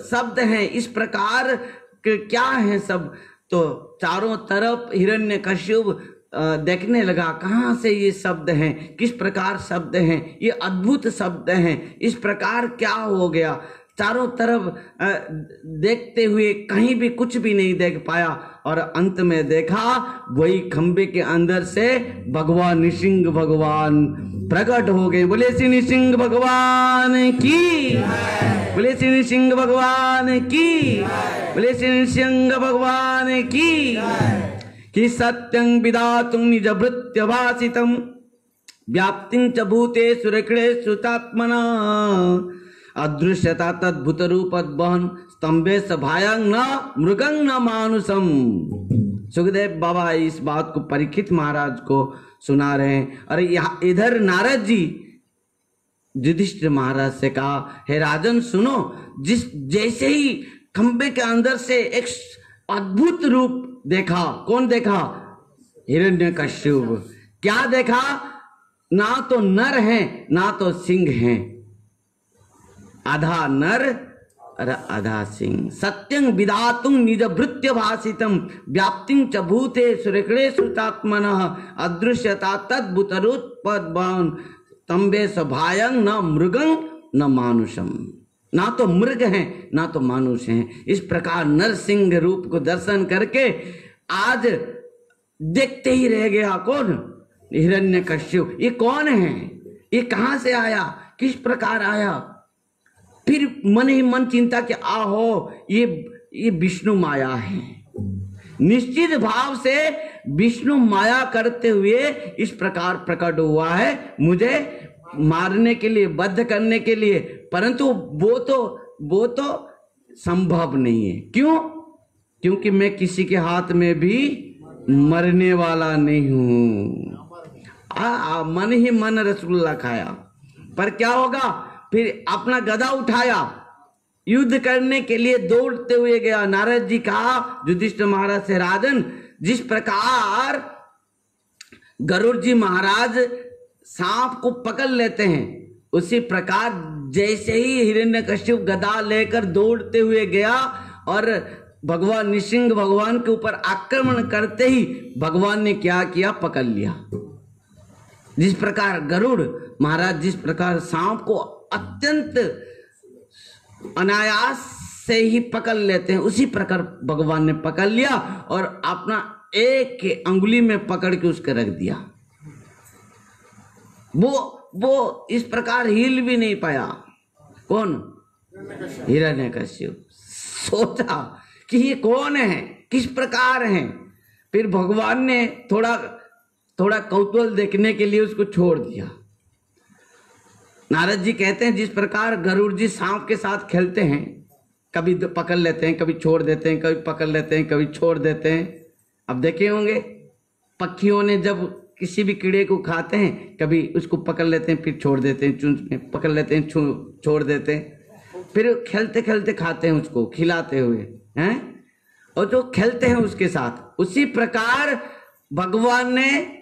शब्द है, इस प्रकार क्या है सब। तो चारों तरफ हिरण्यकशिपु देखने लगा कहां से ये शब्द हैं, किस प्रकार शब्द हैं, ये अद्भुत शब्द हैं, इस प्रकार क्या हो गया। चारों तरफ देखते हुए कहीं भी कुछ भी नहीं देख पाया, और अंत में देखा वही खंबे के अंदर से भगवान नृसिंह भगवान प्रकट हो गए। बोले श्री नृसिंह भगवान की, बोले श्री नृसिंह भगवान की, बोले श्री नृसिंह भगवान की। कि सत्यं विधातुं निज भृत्य भासितं व्याप्तिं च भूतेषु रक्षणेषु तात्मना अदृश्यता तद्भुत रूपद्वहन स्तंभे सभायं न मृगं न मानुषम। सुखदेव बाबा इस बात को परीक्षित महाराज को सुना रहे हैं। और यहाँ इधर नारद जी युधिष्ठिर महाराज से कहा, हे राजन सुनो, जैसे ही खंबे के अंदर से एक अद्भुत रूप देखा। कौन देखा? हिरण्यकश्यप। क्या देखा? ना तो नर है ना तो सिंह है, आधा नर और आधा सिंह। सत्यं विधातुं निज भृत्य भाषितम व्याप्तिं च भूते सुरेखड़े श्रुतात्मनः अदृश्यता तद्भुतरुत्पद्भान तंबे सभायं न मृगं न मानुषम। ना तो मृग है ना तो मानुष है। इस प्रकार नरसिंह रूप को दर्शन करके आज देखते ही रह गया। कौन? हिरण्यकश्यप। ये कौन है? ये कहां से आया? किस प्रकार आया? फिर मन ही मन चिंता कि आहो ये विष्णु माया है। निश्चित भाव से विष्णु माया करते हुए इस प्रकार प्रकट हुआ है मुझे मारने के लिए, बद्ध करने के लिए, परंतु वो तो संभव नहीं है। क्यों? क्योंकि मैं किसी के हाथ में भी मरने वाला नहीं हूं। मन ही मन रसगुल्ला खाया। पर क्या होगा? फिर अपना गदा उठाया, युद्ध करने के लिए दौड़ते हुए गया। नारद जी कहा युधिष्ठिर महाराज से, राजन जिस प्रकार गरुड़ जी महाराज सांप को पकड़ लेते हैं, उसी प्रकार जैसे ही हिरण्यकश्यप गदा लेकर दौड़ते हुए गया और भगवान नृसिंह भगवान के ऊपर आक्रमण करते ही भगवान ने क्या किया? पकड़ लिया। जिस प्रकार गरुड़ महाराज जिस प्रकार सांप को अत्यंत अनायास से ही पकड़ लेते हैं, उसी प्रकार भगवान ने पकड़ लिया और अपना एक अंगुली में पकड़ के उसके रख दिया। वो इस प्रकार हिल भी नहीं पाया। कौन? हिरण्यकश्यप। सोचा कि ये कौन है, किस प्रकार है। फिर भगवान ने थोड़ा कौतूहल देखने के लिए उसको छोड़ दिया। नारद जी कहते हैं जिस प्रकार गरुड़ जी सांप के साथ खेलते हैं, कभी पकड़ लेते हैं, कभी छोड़ देते हैं, कभी पकड़ लेते हैं, कभी छोड़ देते हैं। अब देखे होंगे पक्षियों ने जब किसी भी कीड़े को खाते हैं, कभी उसको पकड़ लेते हैं, फिर छोड़ देते हैं, चुंच में पकड़ लेते हैं, छोड़ देते हैं, फिर खेलते खेलते खाते हैं उसको खिलाते हुए हैं, और जो खेलते हैं उसके साथ। उसी प्रकार भगवान ने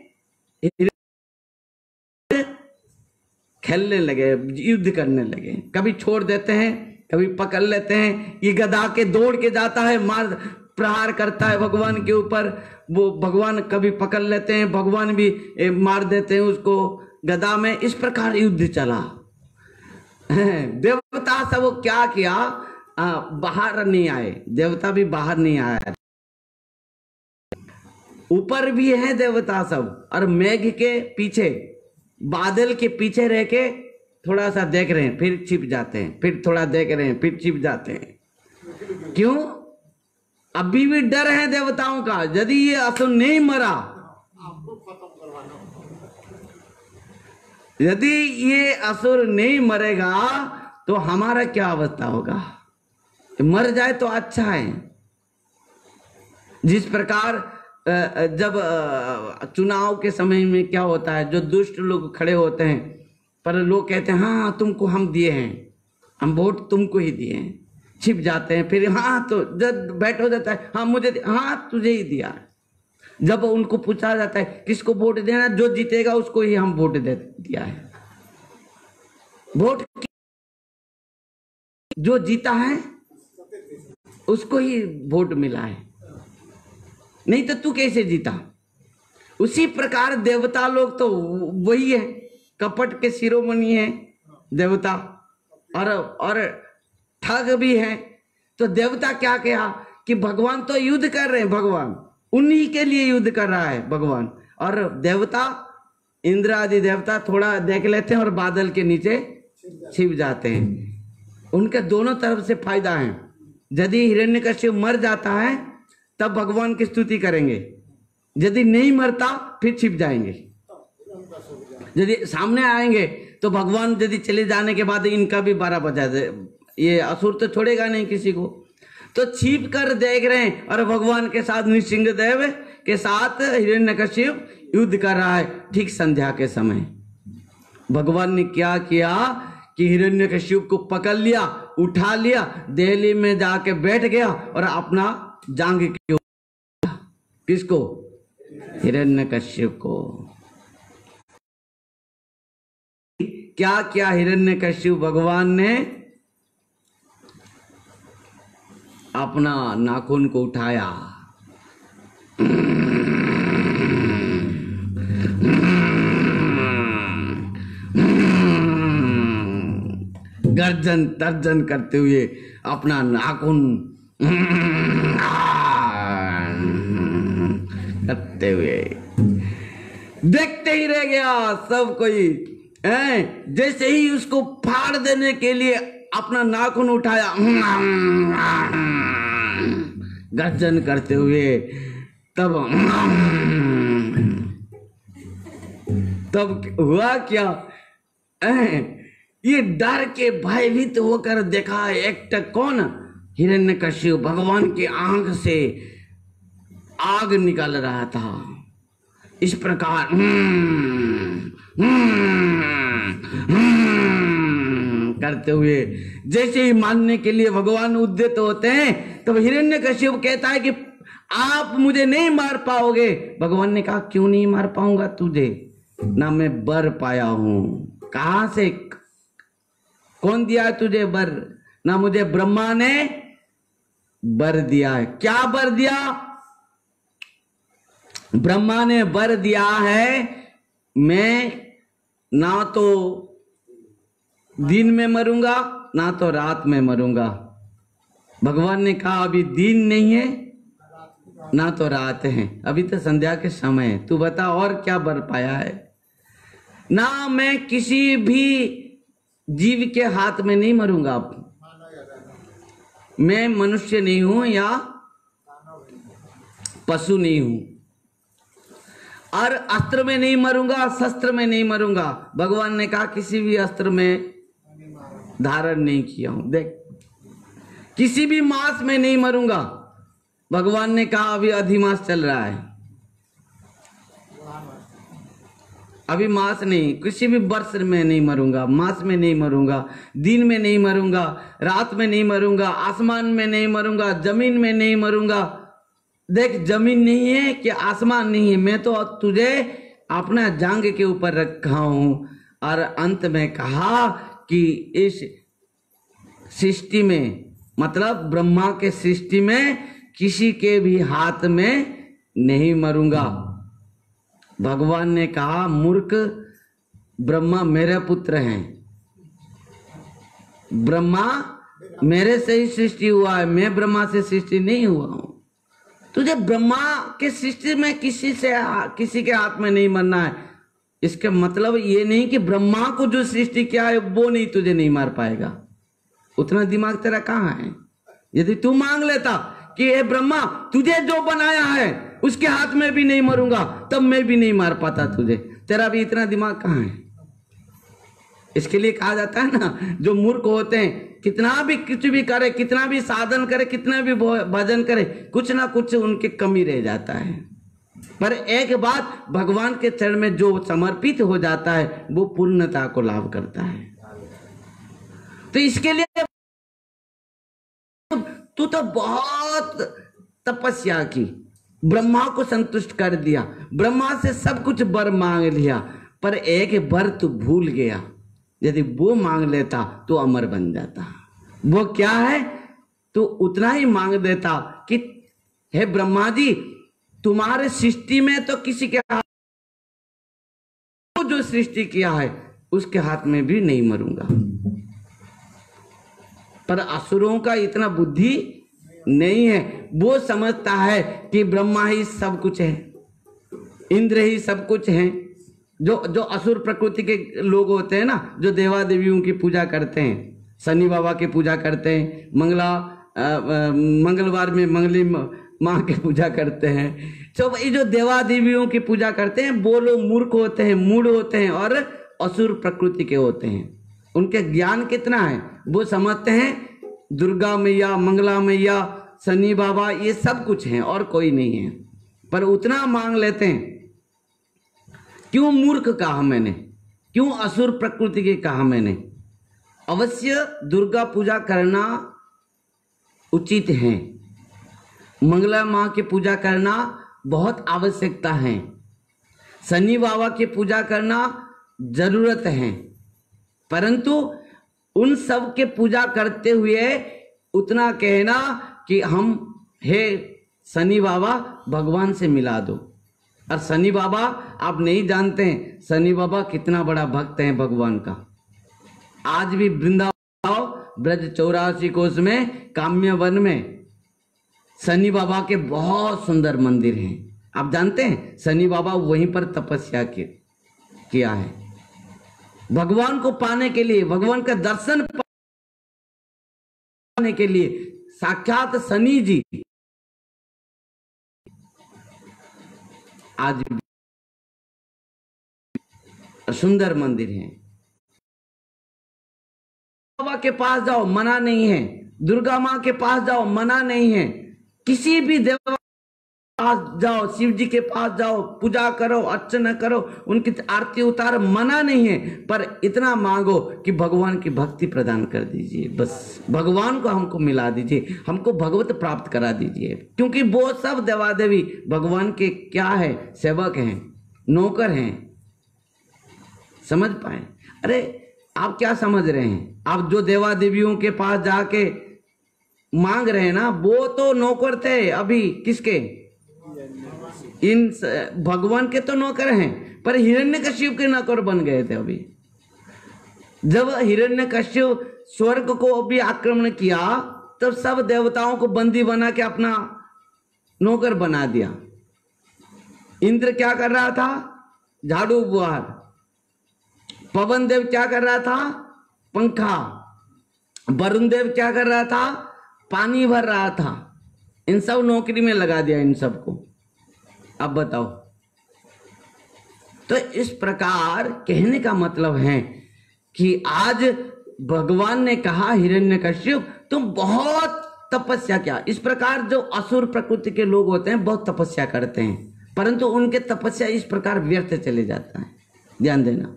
खेलने लगे, युद्ध करने लगे। कभी छोड़ देते हैं, कभी पकड़ लेते हैं। ये गदा के दौड़ के जाता है, मार प्रहार करता है भगवान के ऊपर। वो भगवान कभी पकड़ लेते हैं, भगवान भी मार देते हैं उसको गदा में। इस प्रकार युद्ध चला। देवता सब क्या किया? बाहर नहीं आए, देवता भी बाहर नहीं आया। ऊपर भी है देवता सब, और मेघ के पीछे, बादल के पीछे रह के थोड़ा सा देख रहे हैं, फिर छिप जाते हैं, फिर थोड़ा देख रहे हैं, फिर छिप जाते हैं। क्यों? अभी भी डर है देवताओं का। यदि ये असुर नहीं मरा, यदि ये असुर नहीं मरेगा तो हमारा क्या अवस्था होगा? मर जाए तो अच्छा है। जिस प्रकार जब चुनाव के समय में क्या होता है, जो दुष्ट लोग खड़े होते हैं, पर लोग कहते हैं हाँ तुमको हम दिए हैं, हम वोट तुमको ही दिए हैं, छिप जाते हैं। फिर हाँ तो जब बैठ हो जाता है, हाँ मुझे, हाँ तुझे ही दिया। जब उनको पूछा जाता है किसको वोट देना, जो जीतेगा उसको ही हम वोट दे दिया है। वोट जो जीता है उसको ही वोट मिला है, नहीं तो तू कैसे जीता? उसी प्रकार देवता लोग तो वही है, कपट के शिरोमणि है देवता, और ठग भी है। तो देवता क्या कहा कि भगवान तो युद्ध कर रहे हैं, भगवान उन्हीं के लिए युद्ध कर रहा है भगवान। और देवता, इंद्र आदि देवता थोड़ा देख लेते हैं और बादल के नीचे छिप जाते हैं। उनके दोनों तरफ से फायदा है। यदि हिरण्यकश्यप मर जाता है तब भगवान की स्तुति करेंगे, यदि नहीं मरता फिर छिप जाएंगे। यदि सामने आएंगे तो भगवान यदि चले जाने के बाद इनका भी 12 बजा दे, ये असुर तो छोड़ेगा नहीं किसी को। तो छिप कर देख रहे हैं और भगवान के साथ नृसिंह देव के साथ हिरण्यकश्यप युद्ध कर रहा है। ठीक संध्या के समय भगवान ने क्या किया कि हिरण्यकश्यप को पकड़ लिया, उठा लिया, दिल्ली में जाके बैठ गया और अपना जांग के ऊपर। किसको? हिरण्यकश्यप को। क्या किया हिरण्यकश्यप? भगवान ने अपना नाखून को उठाया, गर्जन तर्जन करते हुए अपना नाखून करते हुए देखते ही रह गया सब कोई। जैसे ही उसको फाड़ देने के लिए अपना नाखून उठाया, गर्जन करते हुए, तब हुआ क्या? ये डर के भयभीत होकर देखा एक कौन? हिरण्यकश्यप भगवान की आंख से आग निकल रहा था। इस प्रकार करते हुए जैसे ही मानने के लिए भगवान उद्यत होते हैं, तब हिरण्यकश्यप कहता है कि आप मुझे नहीं मार पाओगे। भगवान ने कहा क्यों नहीं मार पाऊंगा तुझे? ना मैं वर पाया हूं। कहां से? कौन दिया है तुझे वर? ना मुझे ब्रह्मा ने वर दिया है। क्या वर दिया? ब्रह्मा ने वर दिया है मैं ना तो दिन में मरूंगा ना तो रात में मरूंगा। भगवान ने कहा अभी दिन नहीं है ना तो रात है, अभी तो संध्या के समय है, तू बता और क्या वर पाया है? ना मैं किसी भी जीव के हाथ में नहीं मरूंगा। मैं मनुष्य नहीं हूं या पशु नहीं हूं, और अस्त्र में नहीं मरूंगा, शस्त्र में नहीं मरूंगा। भगवान ने कहा किसी भी अस्त्र में धारण नहीं किया हूं। देख, किसी भी मांस में नहीं मरूंगा। भगवान ने कहा अभी अधिमास चल रहा है, अभी मांस नहीं, किसी भी वर्ष में नहीं मरूंगा, मांस में नहीं मरूंगा, दिन में नहीं मरूंगा, रात में नहीं मरूंगा, आसमान में नहीं मरूंगा, जमीन में नहीं मरूंगा। देख, जमीन नहीं है कि आसमान नहीं है, मैं तो तुझे अपना जांग के ऊपर रखा हूं। और अंत में कहा कि इस सृष्टि में, मतलब ब्रह्मा के सृष्टि में किसी के भी हाथ में नहीं मरूंगा। भगवान ने कहा मूर्ख, ब्रह्मा मेरे पुत्र हैं, ब्रह्मा मेरे से ही सृष्टि हुआ है, मैं ब्रह्मा से सृष्टि नहीं हुआ हूं। तुझे ब्रह्मा के सृष्टि में किसी के हाथ में नहीं मरना है। इसका मतलब ये नहीं कि ब्रह्मा को जो सृष्टि किया है वो नहीं तुझे नहीं मार पाएगा। उतना दिमाग तेरा कहाँ है? यदि तू मांग लेता कि हे ब्रह्मा तुझे जो बनाया है उसके हाथ में भी नहीं मरूंगा, तब मैं भी नहीं मार पाता तुझे। तेरा भी इतना दिमाग कहाँ है? इसके लिए कहा जाता है ना, जो मूर्ख होते हैं कितना भी कुछ भी करे, कितना भी साधन करे, कितना भी भजन करे, कुछ ना कुछ उनके कमी रह जाता है। पर एक बात, भगवान के चरण में जो समर्पित हो जाता है वो पूर्णता को लाभ करता है। तो इसके लिए तू तो बहुत तपस्या की, ब्रह्मा को संतुष्ट कर दिया, ब्रह्मा से सब कुछ वर मांग लिया, पर एक वर तू भूल गया। यदि वो मांग लेता तो अमर बन जाता। वो क्या है? तो उतना ही मांग देता कि हे ब्रह्मा जी, तुम्हारे सृष्टि में तो किसी के हाथ, जो सृष्टि किया है उसके हाथ में भी नहीं मरूंगा। पर असुरों का इतना बुद्धि नहीं है। वो समझता है कि ब्रह्मा ही सब कुछ है, इंद्र ही सब कुछ है। जो असुर प्रकृति के लोग होते हैं ना, जो देवा देवियों की पूजा करते हैं, शनि बाबा की पूजा करते हैं, मंगलवार में मंगली माँ की पूजा करते हैं, तो ये जो देवा देवियों की पूजा करते हैं वो लोग मूर्ख होते हैं, मूढ़ होते हैं और असुर प्रकृति के होते हैं। उनके ज्ञान कितना है? वो समझते हैं दुर्गा मैया, मंगला मैया, शनि बाबा ये सब कुछ हैं और कोई नहीं है, पर उतना मांग लेते हैं। क्यों मूर्ख कहा मैंने? क्यों असुर प्रकृति के कहा मैंने? अवश्य दुर्गा पूजा करना उचित है, मंगला माँ की पूजा करना बहुत आवश्यकता है, शनि बाबा की पूजा करना जरूरत है, परंतु उन सब के पूजा करते हुए उतना कहना कि हम हे शनि बाबा भगवान से मिला दो। और शनि बाबा आप नहीं जानते हैं शनि बाबा कितना बड़ा भक्त है भगवान का। आज भी वृंदावन ब्रज 84 कोस में काम्य वन में शनि बाबा के बहुत सुंदर मंदिर हैं। आप जानते हैं शनि बाबा वहीं पर तपस्या किया है भगवान को पाने के लिए, भगवान का दर्शन पाने के लिए। साक्षात शनि जी आज सुंदर मंदिर है। बाबा के पास जाओ मना नहीं है, दुर्गा माँ के पास जाओ मना नहीं है, किसी भी देव पास जाओ, शिव जी के पास जाओ, पूजा करो, अर्चना करो, उनकी आरती उतार, मना नहीं है, पर इतना मांगो कि भगवान की भक्ति प्रदान कर दीजिए। बस भगवान को हमको मिला दीजिए, हमको भगवत प्राप्त करा दीजिए, क्योंकि वो सब देवा देवी भगवान के क्या है, सेवक हैं, नौकर हैं। समझ पाए? अरे आप क्या समझ रहे हैं? आप जो देवा देवियों के पास जाके मांग रहे हैं ना, वो तो नौकर थे अभी किसके? इन भगवान के तो नौकर हैं, पर हिरण्यकश्यप के नौकर बन गए थे अभी। जब हिरण्यकश्यप स्वर्ग को अभी आक्रमण किया तब सब देवताओं को बंदी बना के अपना नौकर बना दिया। इंद्र क्या कर रहा था? झाड़ू बुहार। पवन देव क्या कर रहा था? पंखा। वरुण देव क्या कर रहा था? पानी भर रहा था। इन सब नौकरी में लगा दिया इन सबको। अब बताओ, तो इस प्रकार कहने का मतलब है कि आज भगवान ने कहा हिरण्यकश्यप तुम बहुत तपस्या किया। इस प्रकार जो असुर प्रकृति के लोग होते हैं बहुत तपस्या करते हैं, परंतु उनके तपस्या इस प्रकार व्यर्थ चले जाता है। ध्यान देना,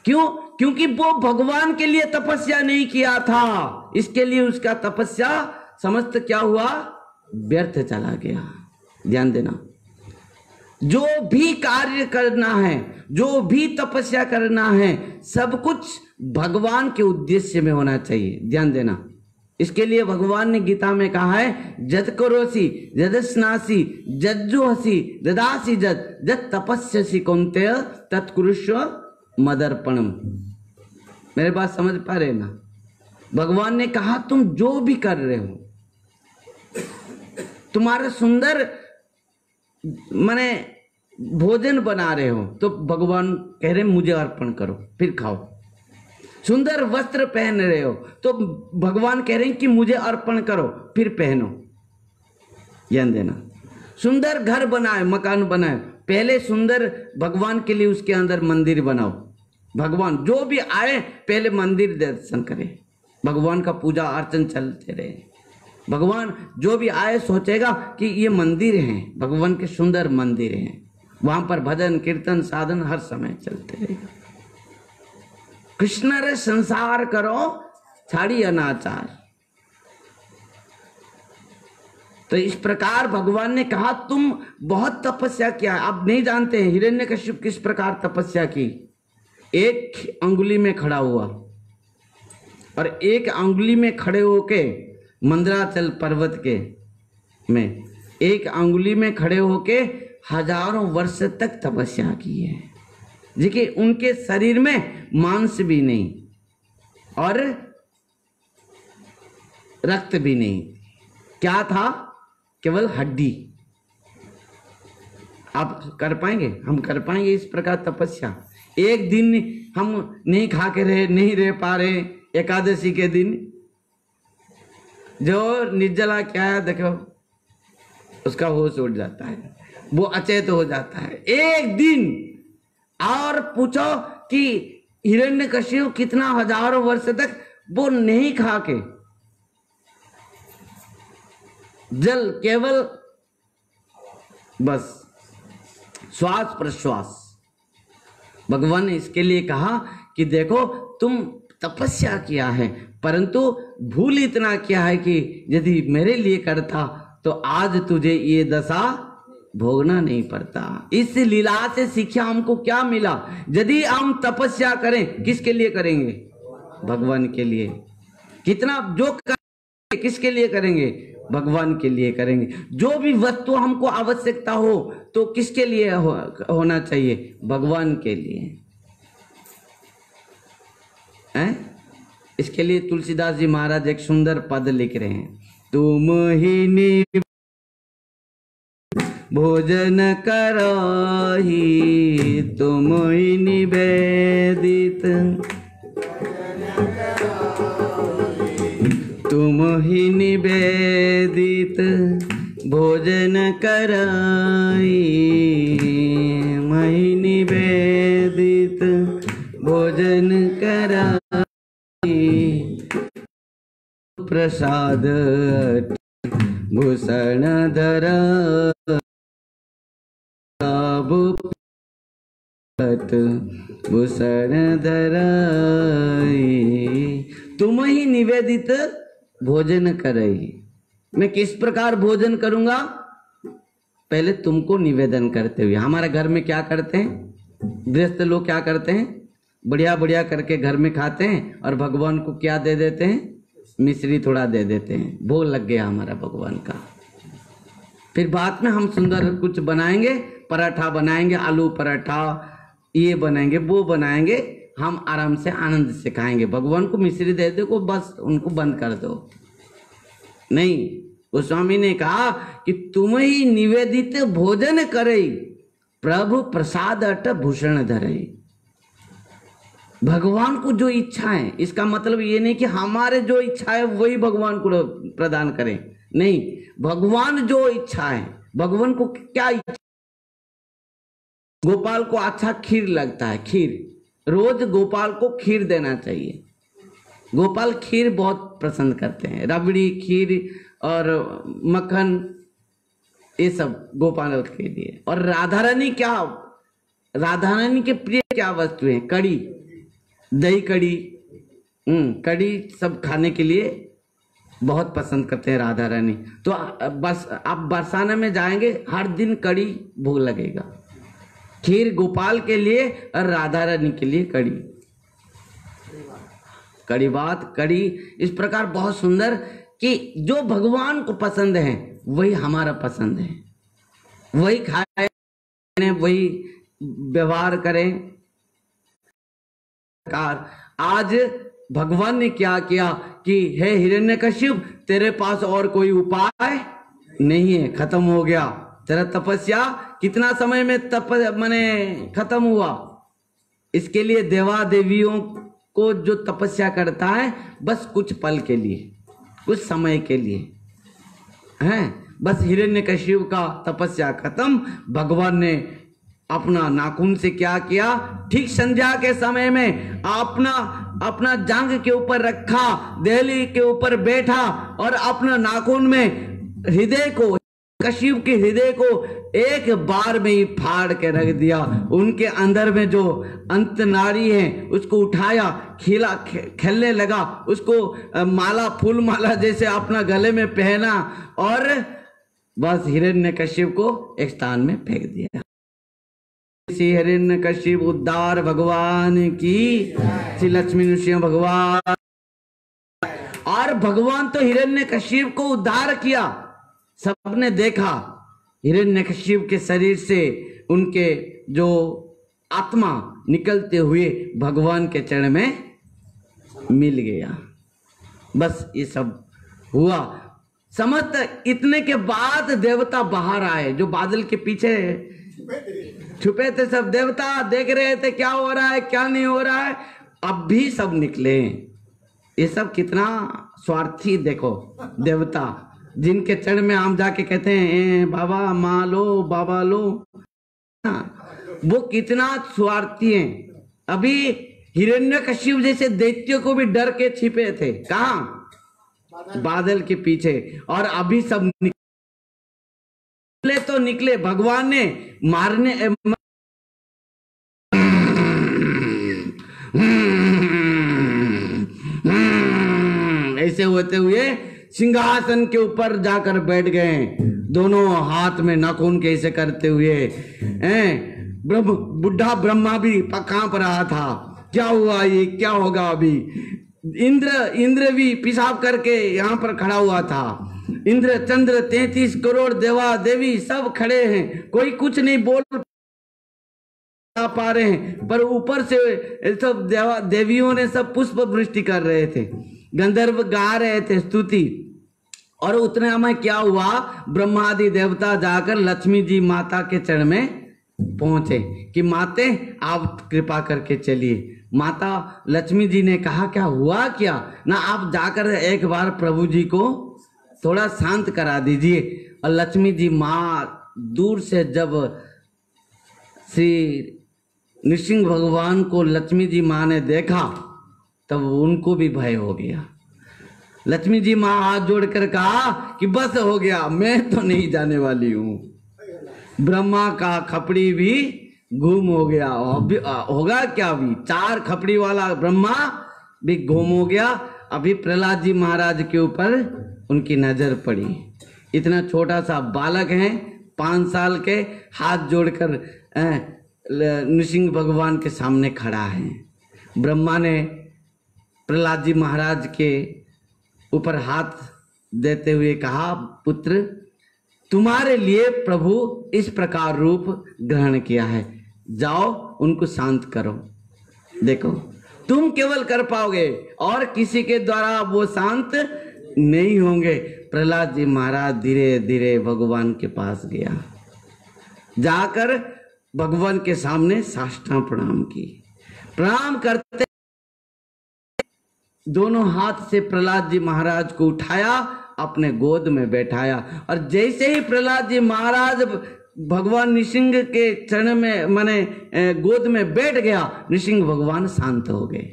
क्यों? क्योंकि वो भगवान के लिए तपस्या नहीं किया था, इसके लिए उसका तपस्या समस्त क्या हुआ? व्यर्थ चला गया। ध्यान देना, जो भी कार्य करना है, जो भी तपस्या करना है, सब कुछ भगवान के उद्देश्य में होना चाहिए। ध्यान देना, इसके लिए भगवान ने गीता में कहा है जद करोसी जद स्नासी जज्जुहसी ददासी जद तपस्यसी कौन्तेय तत्कुरुष्व मदर्पणम। मेरे बात समझ पा रहे ना? भगवान ने कहा तुम जो भी कर रहे हो, तुम्हारा सुंदर माने भोजन बना रहे हो तो भगवान कह रहे मुझे अर्पण करो फिर खाओ। सुंदर वस्त्र पहन रहे हो तो भगवान कह रहे हैं कि मुझे अर्पण करो फिर पहनो। ध्यान देना, सुंदर घर बनाए, मकान बनाए, पहले सुंदर भगवान के लिए उसके अंदर मंदिर बनाओ। भगवान जो भी आए पहले मंदिर दर्शन करे, भगवान का पूजा अर्चन चलते रहे। भगवान जो भी आए सोचेगा कि ये मंदिर है, भगवान के सुंदर मंदिर हैं, वहां पर भजन कीर्तन साधन हर समय चलते रहेगा। कृष्ण रे संसार करो छाड़ी अनाचार। तो इस प्रकार भगवान ने कहा तुम बहुत तपस्या किया। आप नहीं जानते हैं हिरण्यकश्यप किस प्रकार तपस्या की। एक अंगुली में खड़ा हुआ और एक अंगुली में खड़े होके मंदराचल पर्वत के में एक अंगुली में खड़े होके हजारों वर्ष तक तपस्या की है। देखिए उनके शरीर में मांस भी नहीं और रक्त भी नहीं, क्या था? केवल हड्डी। आप कर पाएंगे? हम कर पाएंगे इस प्रकार तपस्या? एक दिन हम नहीं खा के नहीं रह पा रहे। एकादशी के दिन जो निर्जला क्या है देखो, उसका होश उड़ जाता है, वो अचेत हो जाता है एक दिन। और पूछो कि हिरण्यकश्यप कितना हजारों वर्ष तक वो नहीं खा के जल केवल बस श्वास प्रश्वास भगवान ने इसके लिए कहा कि देखो तुम तपस्या किया है, परंतु भूल इतना किया है कि यदि मेरे लिए करता तो आज तुझे ये दशा भोगना नहीं पड़ता। इस लीला से शिक्षा हमको क्या मिला? यदि हम तपस्या करें, किसके लिए करेंगे? भगवान के लिए। कितना जो करेंगे किसके लिए करेंगे? भगवान के लिए करेंगे। जो भी वस्तु हमको आवश्यकता हो तो किसके लिए होना चाहिए? भगवान के लिए। इसके लिए तुलसीदास जी महाराज एक सुंदर पद लिख रहे हैं, तुम ही भोजन करहि तुम ही निवेदित, तुम ही निवेदित भोजन करहि, मैं निवेदित भोजन करहि, प्रसाद भूषण धर भूषण धर, तुम ही निवेदित भोजन करहि। मैं किस प्रकार भोजन करूंगा? पहले तुमको निवेदन करते हुए। हमारे घर में क्या करते हैं? गृहस्थ लोग क्या करते हैं? बढ़िया बढ़िया करके घर में खाते हैं और भगवान को क्या दे देते हैं? मिश्री थोड़ा दे देते हैं, भोग लग गया हमारा भगवान का। फिर बाद में हम सुंदर कुछ बनाएंगे, पराठा बनाएंगे, आलू पराठा, ये बनाएंगे, वो बनाएंगे, हम आराम से आनंद से खाएंगे। भगवान को मिश्री दे दो, बस उनको बंद कर दो। नहीं, गोस्वामी ने कहा कि तुम ही निवेदित भोजन करई, प्रभु प्रसाद अट भूषण धरई। भगवान को जो इच्छा है, इसका मतलब ये नहीं कि हमारे जो इच्छा है वही भगवान को प्रदान करें। नहीं, भगवान जो इच्छा है, भगवान को क्या इच्छा? गोपाल को अच्छा खीर लगता है, खीर रोज गोपाल को खीर देना चाहिए। गोपाल खीर बहुत पसंद करते हैं, रबड़ी, खीर और मक्खन, ये सब गोपाल के लिए। और राधा रानी क्या, राधा रानी के प्रिय क्या वस्तु है? कड़ी, दही कड़ी, कड़ी सब खाने के लिए बहुत पसंद करते हैं राधा रानी। तो बस आप बरसाना में जाएंगे, हर दिन कड़ी भोग लगेगा। खीर गोपाल के लिए और राधा रानी के लिए कड़ी। कड़ी बात, कड़ी इस प्रकार बहुत सुंदर कि जो भगवान को पसंद है वही हमारा पसंद है, वही खाए, वही व्यवहार करें। आज भगवान ने क्या किया कि हे हिरण्यकश्यप, तेरे पास और कोई उपाय नहीं है, खत्म हो गया तेरा तपस्या। कितना समय में खत्म हुआ? इसके लिए देवा देवियों को जो तपस्या करता है बस कुछ पल के लिए, कुछ समय के लिए है। बस हिरण्यकश्यप का तपस्या खत्म। भगवान ने अपना नाखून से क्या किया? ठीक संध्या के समय में अपना जांघ के ऊपर रखा, देहली के ऊपर बैठा और अपना नाखून में हृदय को, कश्यप के हृदय को एक बार में ही फाड़ के रख दिया। उनके अंदर में जो अंत नारी है उसको उठाया, खेलने लगा, उसको माला, फूल माला जैसे अपना गले में पहना और बस हिरण्यकश्यप को एक स्थान में फेंक दिया। श्री हिरण्यकश्यप उद्धार भगवान की, श्री लक्ष्मी नृसिंह भगवान। और भगवान तो हिरण्यकश्यप को उद्धार किया, सबने देखा। हिरण्यकश्यप के शरीर से उनके जो आत्मा निकलते हुए भगवान के चरण में मिल गया। बस ये सब हुआ। समस्त इतने के बाद देवता बाहर आए, जो बादल के पीछे छुपे थे सब देवता देख रहे थे क्या हो रहा है, क्या नहीं हो रहा है। अब भी सब निकले। ये सब कितना स्वार्थी देखो, देवता जिनके चरण में हम जाके कहते हैं बाबा माँ लो, बाबा लो, वो कितना स्वार्थी हैं। अभी हिरण्यकश्यप जैसे दैत्य को भी डर के छिपे थे, कहाँ? बादल के पीछे। और अभी सब निकले तो निकले। भगवान ने मारने ऐसे होते हुए सिंहासन के ऊपर जाकर बैठ गए, दोनों हाथ में नाखून के ऐसे करते हुए। बुढ़ा ब्रह्मा भी कांप रहा था, क्या हुआ, ये क्या होगा अभी। इंद्र भी पेशाब करके यहाँ पर खड़ा हुआ था। इंद्र चंद्र 33 करोड़ देवा देवी सब खड़े हैं, कोई कुछ नहीं बोल पा रहे हैं, पर ऊपर से सब देवा देवियों ने सब पुष्प वृष्टि कर रहे थे, गंधर्व गा रहे थे स्तुति। और उतने में क्या हुआ, ब्रह्मादि देवता जाकर लक्ष्मी जी माता के चरण में पहुंचे कि माते आप कृपा करके चलिए। माता लक्ष्मी जी ने कहा क्या हुआ, क्या ना, आप जाकर एक बार प्रभु जी को थोड़ा शांत करा दीजिए। और लक्ष्मी जी माँ दूर से जब श्री नृसिंह भगवान को लक्ष्मी जी माँ ने देखा तब उनको भी भय हो गया। लक्ष्मी जी माँ हाथ जोड़कर कहा कि बस हो गया, मैं तो नहीं जाने वाली हूँ। ब्रह्मा का खपड़ी भी गुम हो गया, होगा क्या, अभी 4 खपड़ी वाला ब्रह्मा भी गुम हो गया। अभी प्रहलाद जी महाराज के ऊपर उनकी नजर पड़ी। इतना छोटा सा बालक है, 5 साल के, हाथ जोड़कर नृसिंह भगवान के सामने खड़ा है। ब्रह्मा ने प्रहलाद जी महाराज के ऊपर हाथ देते हुए कहा, पुत्र तुम्हारे लिए प्रभु इस प्रकार रूप ग्रहण किया है, जाओ उनको शांत करो। देखो तुम केवल कर पाओगे और किसी के द्वारा वो शांत नहीं होंगे। प्रहलाद जी महाराज धीरे धीरे भगवान के पास गया, जाकर भगवान के सामने साष्टांग प्रणाम की। प्रणाम करते दोनों हाथ से प्रहलाद जी महाराज को उठाया, अपने गोद में बैठाया। और जैसे ही प्रहलाद जी महाराज भगवान नृसिंह के चरण में माने गोद में बैठ गया, नृसिंह भगवान शांत हो गए।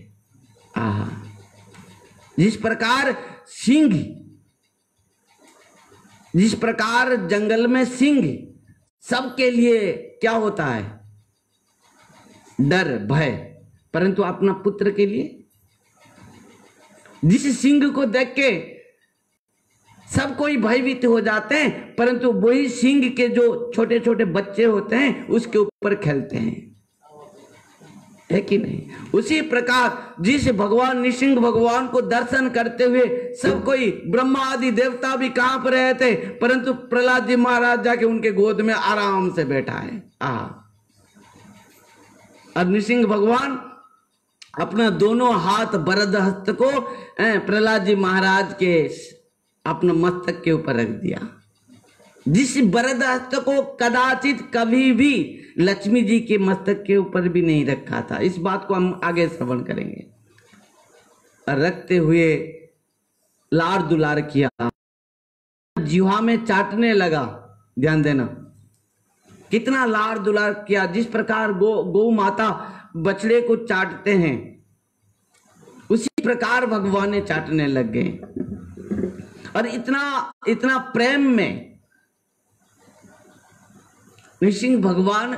आहा, जिस प्रकार सिंह, जिस प्रकार जंगल में सिंह सबके लिए क्या होता है, डर भय, परंतु अपना पुत्र के लिए जिस सिंह को देख के सब कोई भयभीत हो जाते हैं, परंतु वही सिंह के जो छोटे छोटे बच्चे होते हैं उसके ऊपर खेलते हैं, है कि नहीं। उसी प्रकार जिस भगवान नृसिंह भगवान को दर्शन करते हुए सब कोई ब्रह्मा आदि देवता भी कांप रहे थे, परंतु प्रहलाद जी महाराज जाके उनके गोद में आराम से बैठा है। और नृसिंह भगवान अपना दोनों हाथ वरद हस्त को प्रहलाद जी महाराज के अपने मस्तक के ऊपर रख दिया, जिस वरद हस्त को कदाचित कभी भी लक्ष्मी जी के मस्तक के ऊपर भी नहीं रखा था। इस बात को हम आगे श्रवण करेंगे। और रखते हुए लाड़ दुलार किया, जीवा में चाटने लगा। ध्यान देना कितना लाड़ दुलार किया। जिस प्रकार गौ माता बछड़े को चाटते हैं, उसी प्रकार भगवान ने चाटने लग गए। और इतना प्रेम में नृसिंह भगवान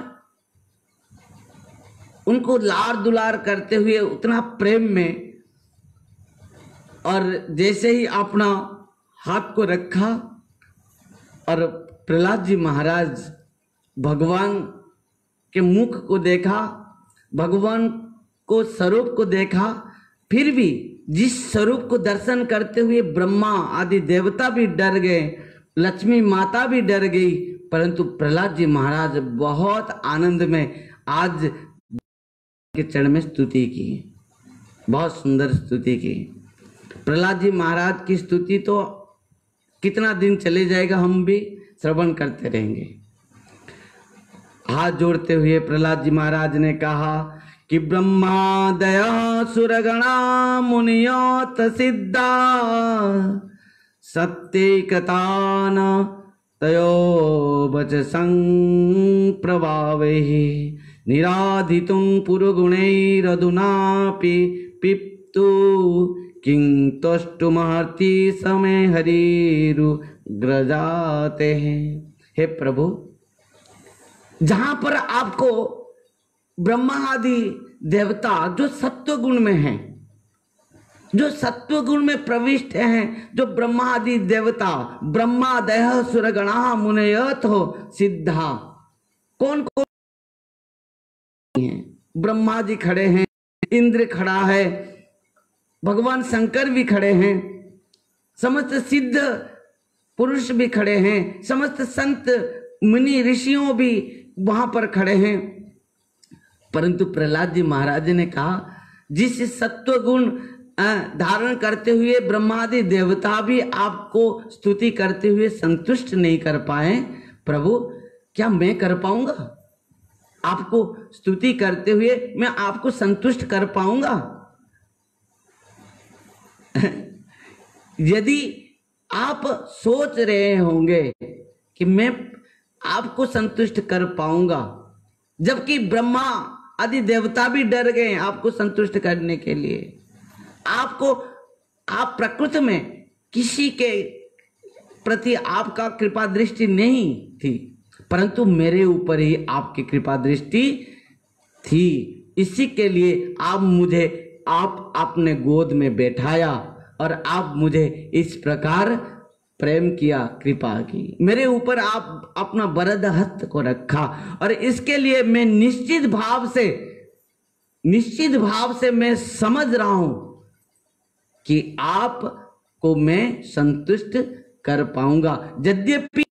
उनको लाड़ दुलार करते हुए, उतना प्रेम में, और जैसे ही अपना हाथ को रखा और प्रहलाद जी महाराज भगवान के मुख को देखा, भगवान को स्वरूप को देखा, फिर भी जिस स्वरूप को दर्शन करते हुए ब्रह्मा आदि देवता भी डर गए, लक्ष्मी माता भी डर गई, परंतु प्रहलाद जी महाराज बहुत आनंद में आज के चरण में स्तुति की, बहुत सुंदर स्तुति की। प्रहलाद जी महाराज की स्तुति तो कितना दिन चले जाएगा, हम भी श्रवण करते रहेंगे। हाथ जोड़ते हुए प्रहलाद जी महाराज ने कहा कि ब्रह्मा दया सुरगणा मुनियोत सिद्धा सत्य कथान तयो बच संप्रभावे निराधितुं पुरुगुणैरधुनापि पिप्तु किं तष्टुमहर्ति समय हरिरु ग्रजाते हैं। हे प्रभु, जहां पर आपको ब्रह्मा आदि देवता जो सत्व गुण में हैं, जो सत्व गुण में प्रविष्ट हैं, जो ब्रह्मा आदि देवता, ब्रह्मा देह सुरगणा मुनयत हो सिद्धा, कौन कौन हैं? ब्रह्मा जी खड़े हैं, इंद्र खड़ा है, भगवान शंकर भी खड़े हैं, समस्त सिद्ध पुरुष भी खड़े हैं, समस्त संत मुनि ऋषियों भी वहां पर खड़े हैं। परंतु प्रहलाद जी महाराज ने कहा, जिस सत्व गुण धारण करते हुए ब्रह्मादि देवता भी आपको स्तुति करते हुए संतुष्ट नहीं कर पाए, प्रभु क्या मैं कर पाऊंगा? आपको स्तुति करते हुए मैं आपको संतुष्ट कर पाऊंगा? यदि आप सोच रहे होंगे कि मैं आपको संतुष्ट कर पाऊंगा, जबकि ब्रह्मा आदि देवता भी डर गए आपको संतुष्ट करने के लिए, आप प्रकृति में किसी के प्रति आपका कृपा दृष्टि नहीं थी, परंतु मेरे ऊपर ही आपकी कृपा दृष्टि थी। इसी के लिए आप अपने गोद में बैठाया और आप मुझे इस प्रकार प्रेम किया, कृपा की, मेरे ऊपर आप अपना वरद हस्त को रखा। और इसके लिए मैं निश्चित भाव से मैं समझ रहा हूं कि आपको मैं संतुष्ट कर पाऊंगा। यद्यपि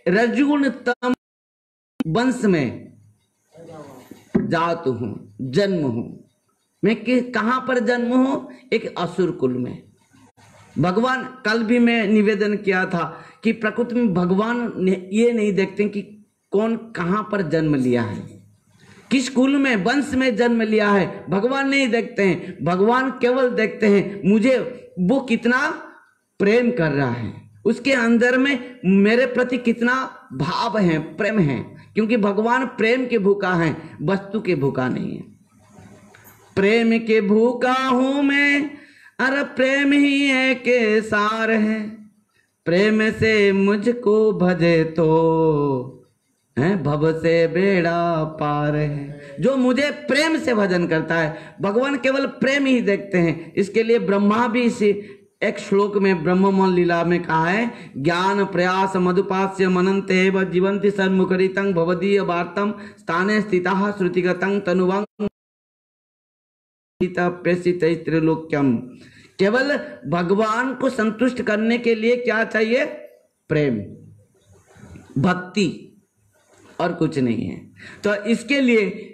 रजगुण तम वंश में जात हूं, जन्म हूं, मैं कहां पर जन्म हूं? एक असुर कुल में। भगवान, कल भी मैं निवेदन किया था कि प्रकृति में भगवान ये नहीं देखते कि कौन कहां पर जन्म लिया है, किस कुल में, वंश में जन्म लिया है, भगवान नहीं देखते हैं। भगवान केवल देखते हैं मुझे वो कितना प्रेम कर रहा है, उसके अंदर में मेरे प्रति कितना भाव है, प्रेम है, क्योंकि भगवान प्रेम के भूखा है, वस्तु के भूखा नहीं है। प्रेम के भूखा हूं मैं, अरे प्रेम ही है के सार है, प्रेम से मुझको भजे तो है भव से बेड़ा पार है। जो मुझे प्रेम से भजन करता है, भगवान केवल प्रेम ही देखते हैं। इसके लिए ब्रह्मा भी इसी एक श्लोक में ब्रह्ममोहन लीला में कहा है, ज्ञान प्रयास मधुपास्य मनन्ते एव जीवन्ति सन्मुखरितं भवदीय वार्तम स्थाने स्थिताः श्रुतिगतं तनुवं प्रेषित त्रैलोक्यम। केवल भगवान को संतुष्ट करने के लिए क्या चाहिए? प्रेम, भक्ति, और कुछ नहीं है। तो इसके लिए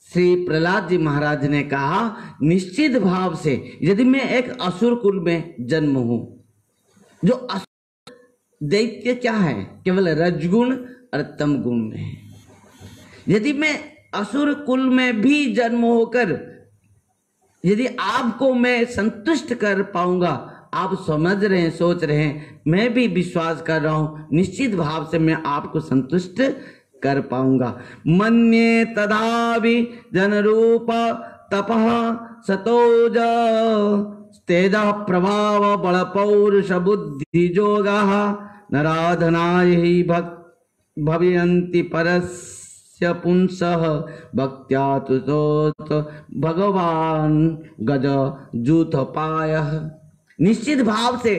श्री प्रहलाद जी महाराज ने कहा, निश्चित भाव से यदि मैं एक असुर कुल में जन्म हूं, जो असुर दैत्य क्या है? केवल रजगुण और तम गुण में है। यदि मैं असुर कुल में भी जन्म होकर यदि आपको मैं संतुष्ट कर पाऊंगा, आप समझ रहे हैं, सोच रहे हैं, मैं भी विश्वास कर रहा हूं, निश्चित भाव से मैं आपको संतुष्ट कर पाऊंगा। मन्ये तदावि जन रूप तपः सतोज तेज प्रभाव बल पौरुष बुद्धि जोगः नराधनाय ही भवन्ति परस्य पुंसः भक्त्या तुतोत भगवान गज जूथ पायः। निश्चित भाव से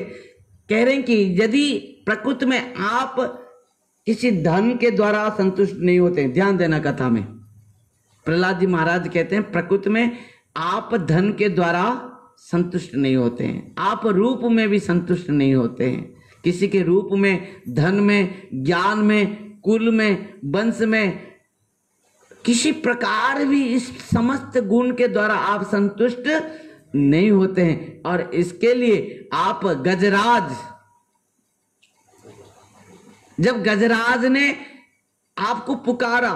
कह रहे हैं कि यदि प्रकृति में आप किसी धन के द्वारा संतुष्ट नहीं होते हैं, ध्यान देना कथा में प्रहलाद जी महाराज कहते हैं प्रकृति में आप धन के द्वारा संतुष्ट नहीं होते हैं, आप रूप में भी संतुष्ट नहीं होते हैं, किसी के रूप में, धन में, ज्ञान में, कुल में, वंश में, किसी प्रकार भी इस समस्त गुण के द्वारा आप संतुष्ट नहीं होते हैं। और इसके लिए आप गजराज, जब गजराज ने आपको पुकारा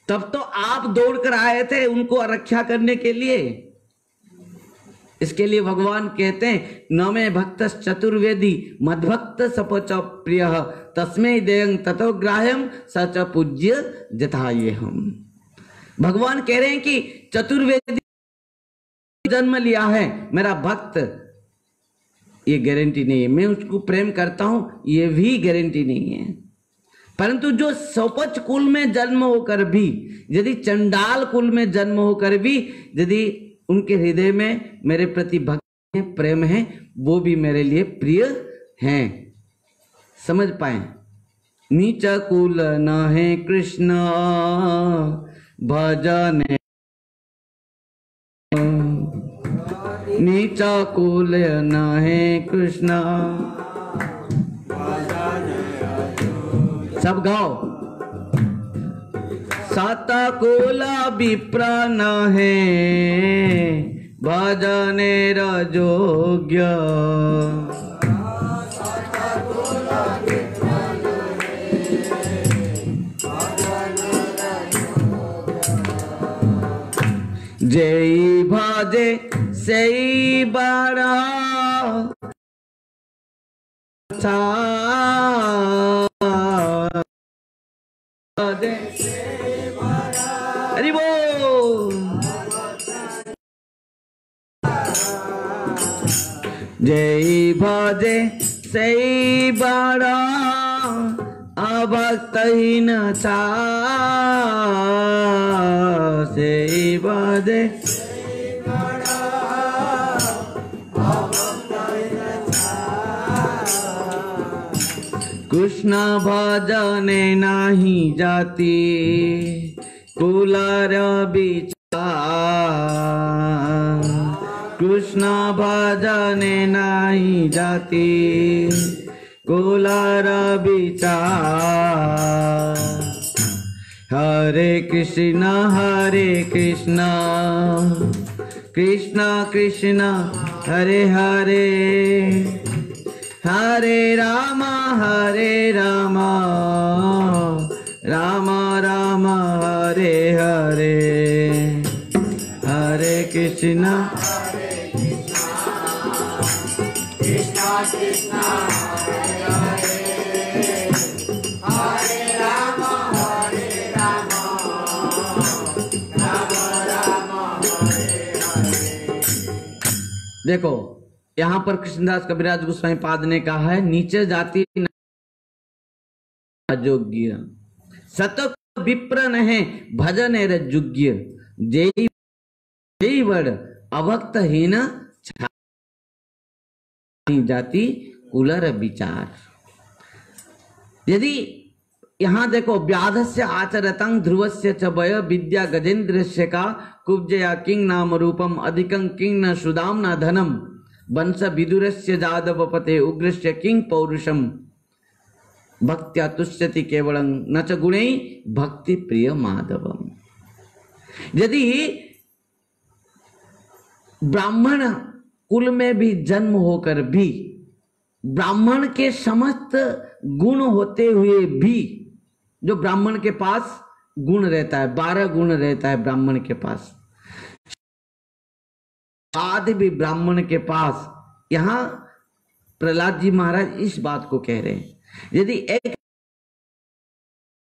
तब तो आप दौड़कर आए थे उनको रक्षा करने के लिए। इसके लिए भगवान कहते हैं, न मे भक्त चतुर्वेदी मद्भक्त सपच प्रिय तस्मै देयं ततो ग्राह्यम सच पूज्य जथाये हम। भगवान कह रहे हैं कि चतुर्वेदी जन्म लिया है मेरा भक्त, ये गारंटी नहीं है, मैं उसको प्रेम करता हूं ये भी गारंटी नहीं है। परंतु जो सौपच कुल में जन्म होकर भी, यदि चंडाल कुल में जन्म होकर भी यदि उनके हृदय में मेरे प्रति भक्ति है, प्रेम है, वो भी मेरे लिए प्रिय हैं। समझ पाए? नीच कुल न है कृष्ण भजन, नीच कुल न है कृष्ण। सब गाओ। सतकुल विप्र न है भजनेर योग्य, जेई भजे सेई बड़ा हरि बोल। जेई भजे सेई बड़ा अभक्तहीन चा, सेई भजे कृष्ण भजने नाही जाती कुलार विचार, कृष्ण भजने नाही जाती कुलार विचार। हरे कृष्ण कृष्ण कृष्ण हरे हरे, हरे राम राम राम हरे हरे, हरे कृष्ण कृष्ण कृष्ण हरे हरे, हरे राम राम राम हरे हरे। देखो यहाँ पर कृष्णदास कविराज गोस्वामी पाद ने कहा है, नीचे जाति अयोग्य, सतक विप्र न है भजन योग्य, जेई वड अभक्त हीन जाति कुलर विचार। यदि यहाँ देखो, व्याधस्य आचरतं ध्रुवस्य च वय विद्या गजेन्द्रस्य का कुब्जया किंग नाम रूपम अधिकं किंग न सुदाम न धनम, वंश विदुरस्य जादव पते उग्रस्य किंग पौरुषम, भक्त्या तुष्यति केवलं न च गुणै भक्ति प्रिय माधवम। यदि ब्राह्मण कुल में भी जन्म होकर भी, ब्राह्मण के समस्त गुण होते हुए भी, जो ब्राह्मण के पास गुण रहता है, 12 गुण रहता है ब्राह्मण के पास, आज भी ब्राह्मण के पास, यहां प्रहलाद जी महाराज इस बात को कह रहे हैं, यदि एक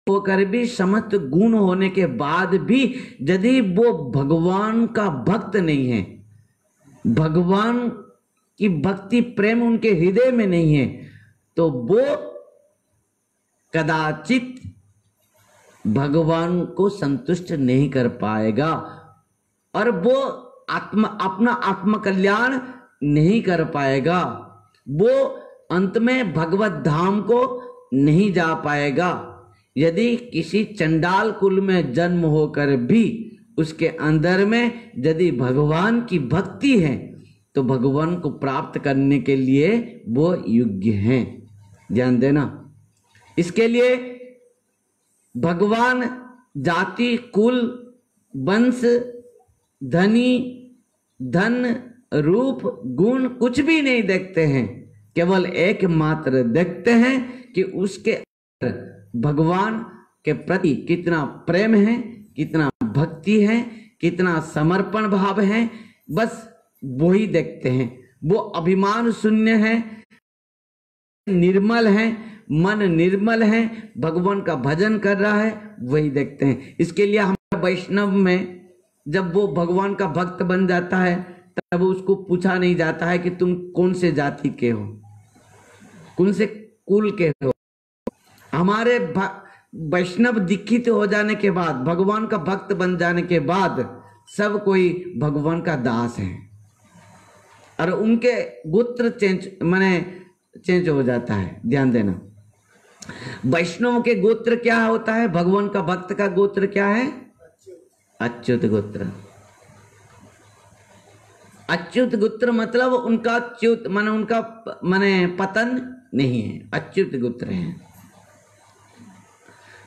होकर भी समस्त गुण होने के बाद भी यदि वो भगवान का भक्त नहीं है, भगवान की भक्ति प्रेम उनके हृदय में नहीं है, तो वो कदाचित भगवान को संतुष्ट नहीं कर पाएगा और वो अपना आत्म कल्याण नहीं कर पाएगा, वो अंत में भगवत धाम को नहीं जा पाएगा। यदि किसी चंडाल कुल में जन्म होकर भी उसके अंदर में यदि भगवान की भक्ति है तो भगवान को प्राप्त करने के लिए वो योग्य हैं। ध्यान देना, इसके लिए भगवान जाति कुल वंश धनी धन रूप गुण कुछ भी नहीं देखते हैं, केवल एकमात्र देखते हैं कि उसके भगवान के प्रति कितना प्रेम है, कितना भक्ति है, कितना समर्पण भाव है, बस वो ही देखते हैं। वो अभिमान शून्य है, निर्मल है, मन निर्मल है, भगवान का भजन कर रहा है, वही देखते हैं। इसके लिए हमारे वैष्णव में जब वो भगवान का भक्त बन जाता है तब उसको पूछा नहीं जाता है कि तुम कौन से जाति के हो, कौन से कुल के हो। हमारे वैष्णव दीक्षित हो जाने के बाद, भगवान का भक्त बन जाने के बाद सब कोई भगवान का दास है और उनके गोत्र चेंज हो जाता है। ध्यान देना, वैष्णव के गोत्र क्या होता है, भगवान का भक्त का गोत्र क्या है, अच्युत गोत्र। अच्युत गोत्र मतलब उनका च्युत उनका पतन नहीं है, अच्युत गोत्र है।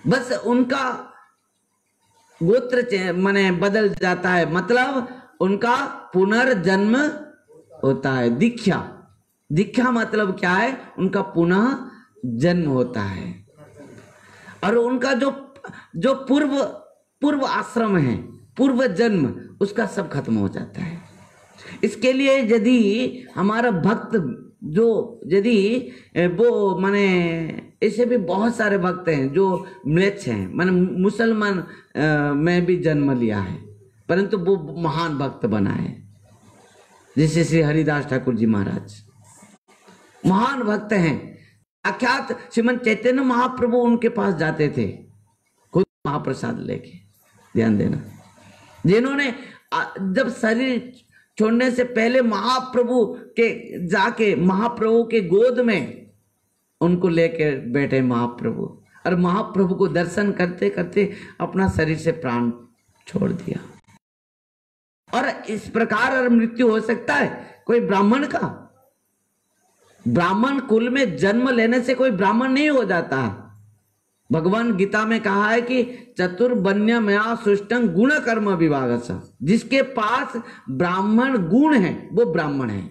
बस उनका गोत्र बदल जाता है, मतलब उनका पुनर्जन्म होता है। दीक्षा मतलब क्या है, उनका पुनः जन्म होता है। और उनका जो पूर्व आश्रम है, पूर्व जन्म, उसका सब खत्म हो जाता है। इसके लिए यदि हमारा भक्त यदि वो ऐसे भी बहुत सारे भक्त हैं जो म्लेच्छ हैं, मुसलमान में भी जन्म लिया है, परंतु वो महान भक्त बना है। जैसे श्री हरिदास ठाकुर जी महाराज महान भक्त हैं। साक्षात श्रीमन चैतन्य महाप्रभु उनके पास जाते थे खुद महाप्रसाद लेके। ध्यान देना, जिन्होंने जब शरीर छोड़ने से पहले महाप्रभु के गोद में उनको लेके बैठे महाप्रभु, और महाप्रभु को दर्शन करते करते अपना शरीर से प्राण छोड़ दिया। और इस प्रकार मृत्यु हो सकता है कोई ब्राह्मण का? ब्राह्मण कुल में जन्म लेने से कोई ब्राह्मण नहीं हो जाता। भगवान गीता में कहा है कि चतुर्वण्य मया सृष्टं गुण कर्म विभागस, जिसके पास ब्राह्मण गुण है वो ब्राह्मण है।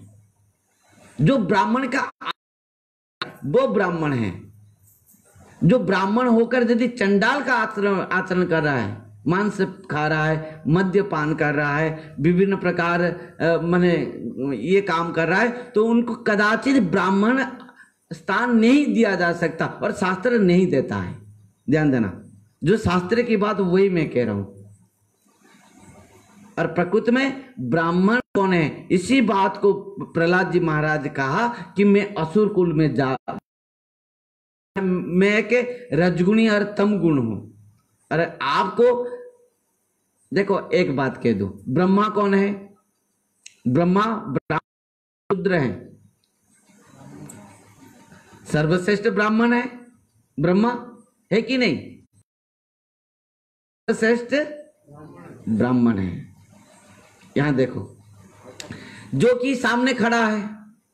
जो ब्राह्मण का वो ब्राह्मण है। जो ब्राह्मण होकर यदि चंडाल का आचरण कर रहा है, मांस खा रहा है, मद्यपान कर रहा है, विभिन्न प्रकार ये काम कर रहा है, तो उनको कदाचित ब्राह्मण स्थान नहीं दिया जा सकता और शास्त्र नहीं देता है। ध्यान देना, जो शास्त्र की बात वही मैं कह रहा हूं। और प्रकृति में ब्राह्मण कौन है, इसी बात को प्रहलाद जी महाराज कहा कि मैं असुर कुल में मैं के रजगुणी और तम गुण हूं। अरे आपको देखो एक बात कह दो, ब्रह्मा कौन है? ब्रह्मा रुद्र है, सर्वश्रेष्ठ ब्राह्मण है ब्रह्मा, है कि नहीं? सर्वश्रेष्ठ ब्राह्मण है। यहां देखो, जो कि सामने खड़ा है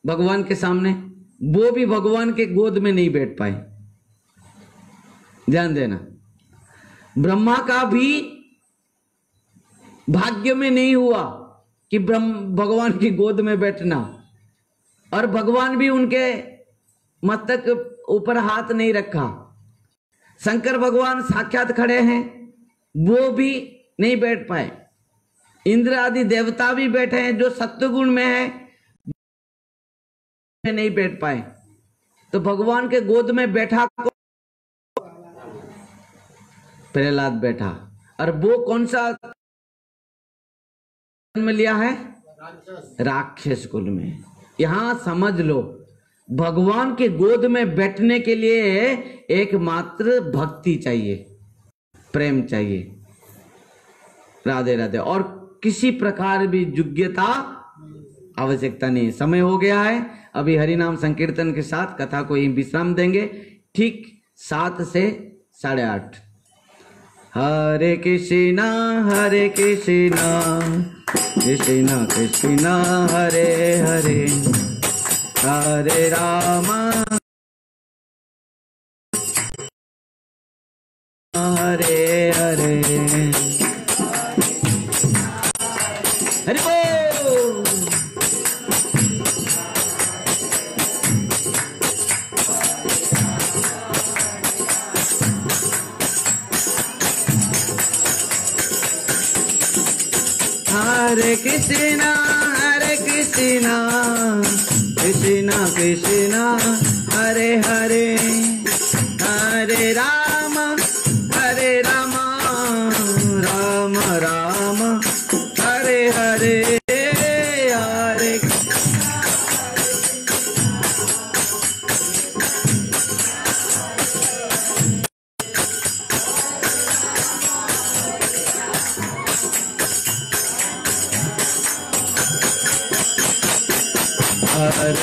भगवान के सामने, वो भी भगवान के गोद में नहीं बैठ पाए। ध्यान देना, ब्रह्मा का भी भाग्य में नहीं हुआ कि भगवान की गोद में बैठना, और भगवान भी उनके मस्तक ऊपर हाथ नहीं रखा। शंकर भगवान साक्षात खड़े हैं, वो भी नहीं बैठ पाए। इंद्र आदि देवता भी बैठे हैं जो सत्वगुण में है, नहीं बैठ पाए। तो भगवान के गोद में बैठा प्रहलाद बैठा, और वो कौन सा जन्म लिया है? राक्षस कुल में। यहां समझ लो, भगवान के गोद में बैठने के लिए एकमात्र भक्ति चाहिए, प्रेम चाहिए। राधे राधे। और किसी प्रकार भी योग्यता आवश्यकता नहीं। समय हो गया है, अभी हरिनाम संकीर्तन के साथ कथा को ही विश्राम देंगे, ठीक 7 से 8:30। हरे कृष्णा कृष्णा कृष्णा हरे हरे, हरे राम हरे हरे, हरि बोल। हरे कृष्णा कृष्णा कृष्णा हरे हरे, हरे राम राम राम हरे हरे, हरे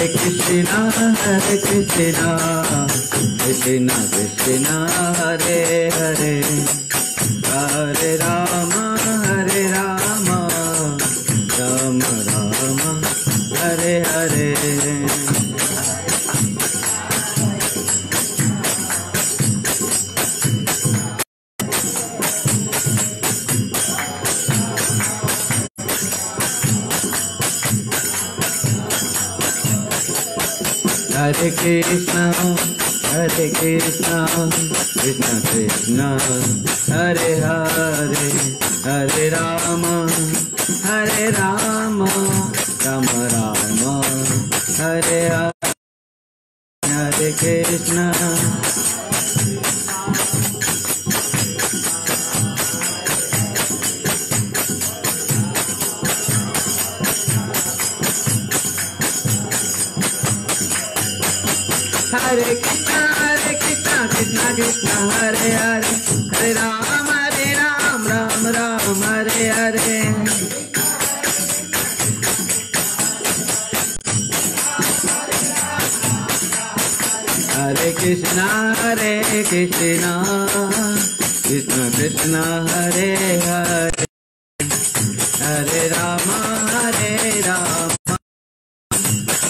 कृष्णा कृष्णा कृष्णा हरे हरे हरे राम राम राम हरे हरे। हरे कृष्णा कृष्णा कृष्णा हरे हरे हरे राम राम राम हरे हरे। हरे कृष्णा कृष्णा कृष्णा हरे हरे हरे राम राम राम हरे हरे। हरे कृष्णा कृष्णा कृष्णा हरे हरे हरे राम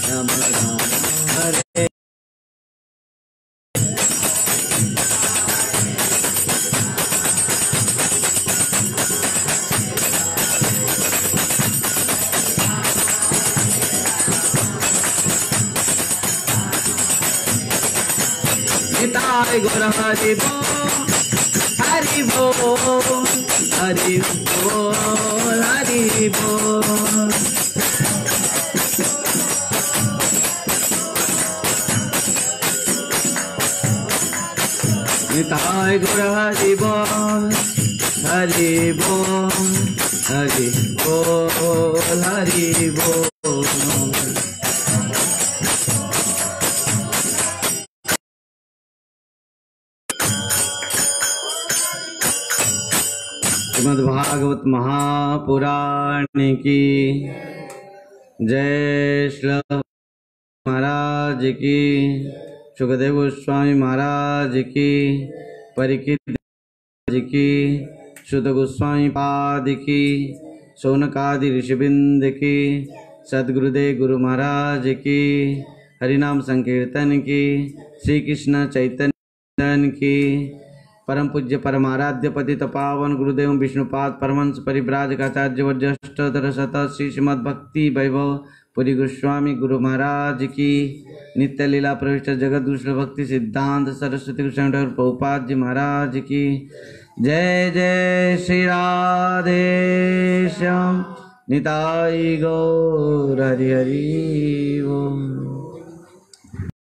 राम राम हरे। निताय गौर हरि बोल हरि बोल हरि बोल हरि बोल। निताय गौर हरि बोल हरि बोल हरि बोल हरि बोल। श्रीमद्भागवत महापुराण की जय। श्री महाराज की, सुखदेव गोस्वामी महाराज की, परीक्षित जी की, सुत गोस्वामी पाद की, शौनकादि ऋषिबिंद की, सद्गुरुदेव गुरु महाराज की, हरिनाम संकीर्तन की, श्री कृष्ण चैतन्य की, परम पूज्य परमाराध्य पतित पावन गुरुदेव विष्णुपाद परमहंस परिव्राजकाचार्य वर्जष्टोत्तर शत श्री श्रीमद् भक्ति वैभव पुरी गोस्वामी गुरु महाराज की, नित्य लीला प्रविष्ट जगत गुरु भक्ति सिद्धांत सरस्वती गोस्वामी ठाकुर प्रभुपाद जी महाराज की जय। जय श्री राधे श्याम निताई गौर हरि हरि ओम।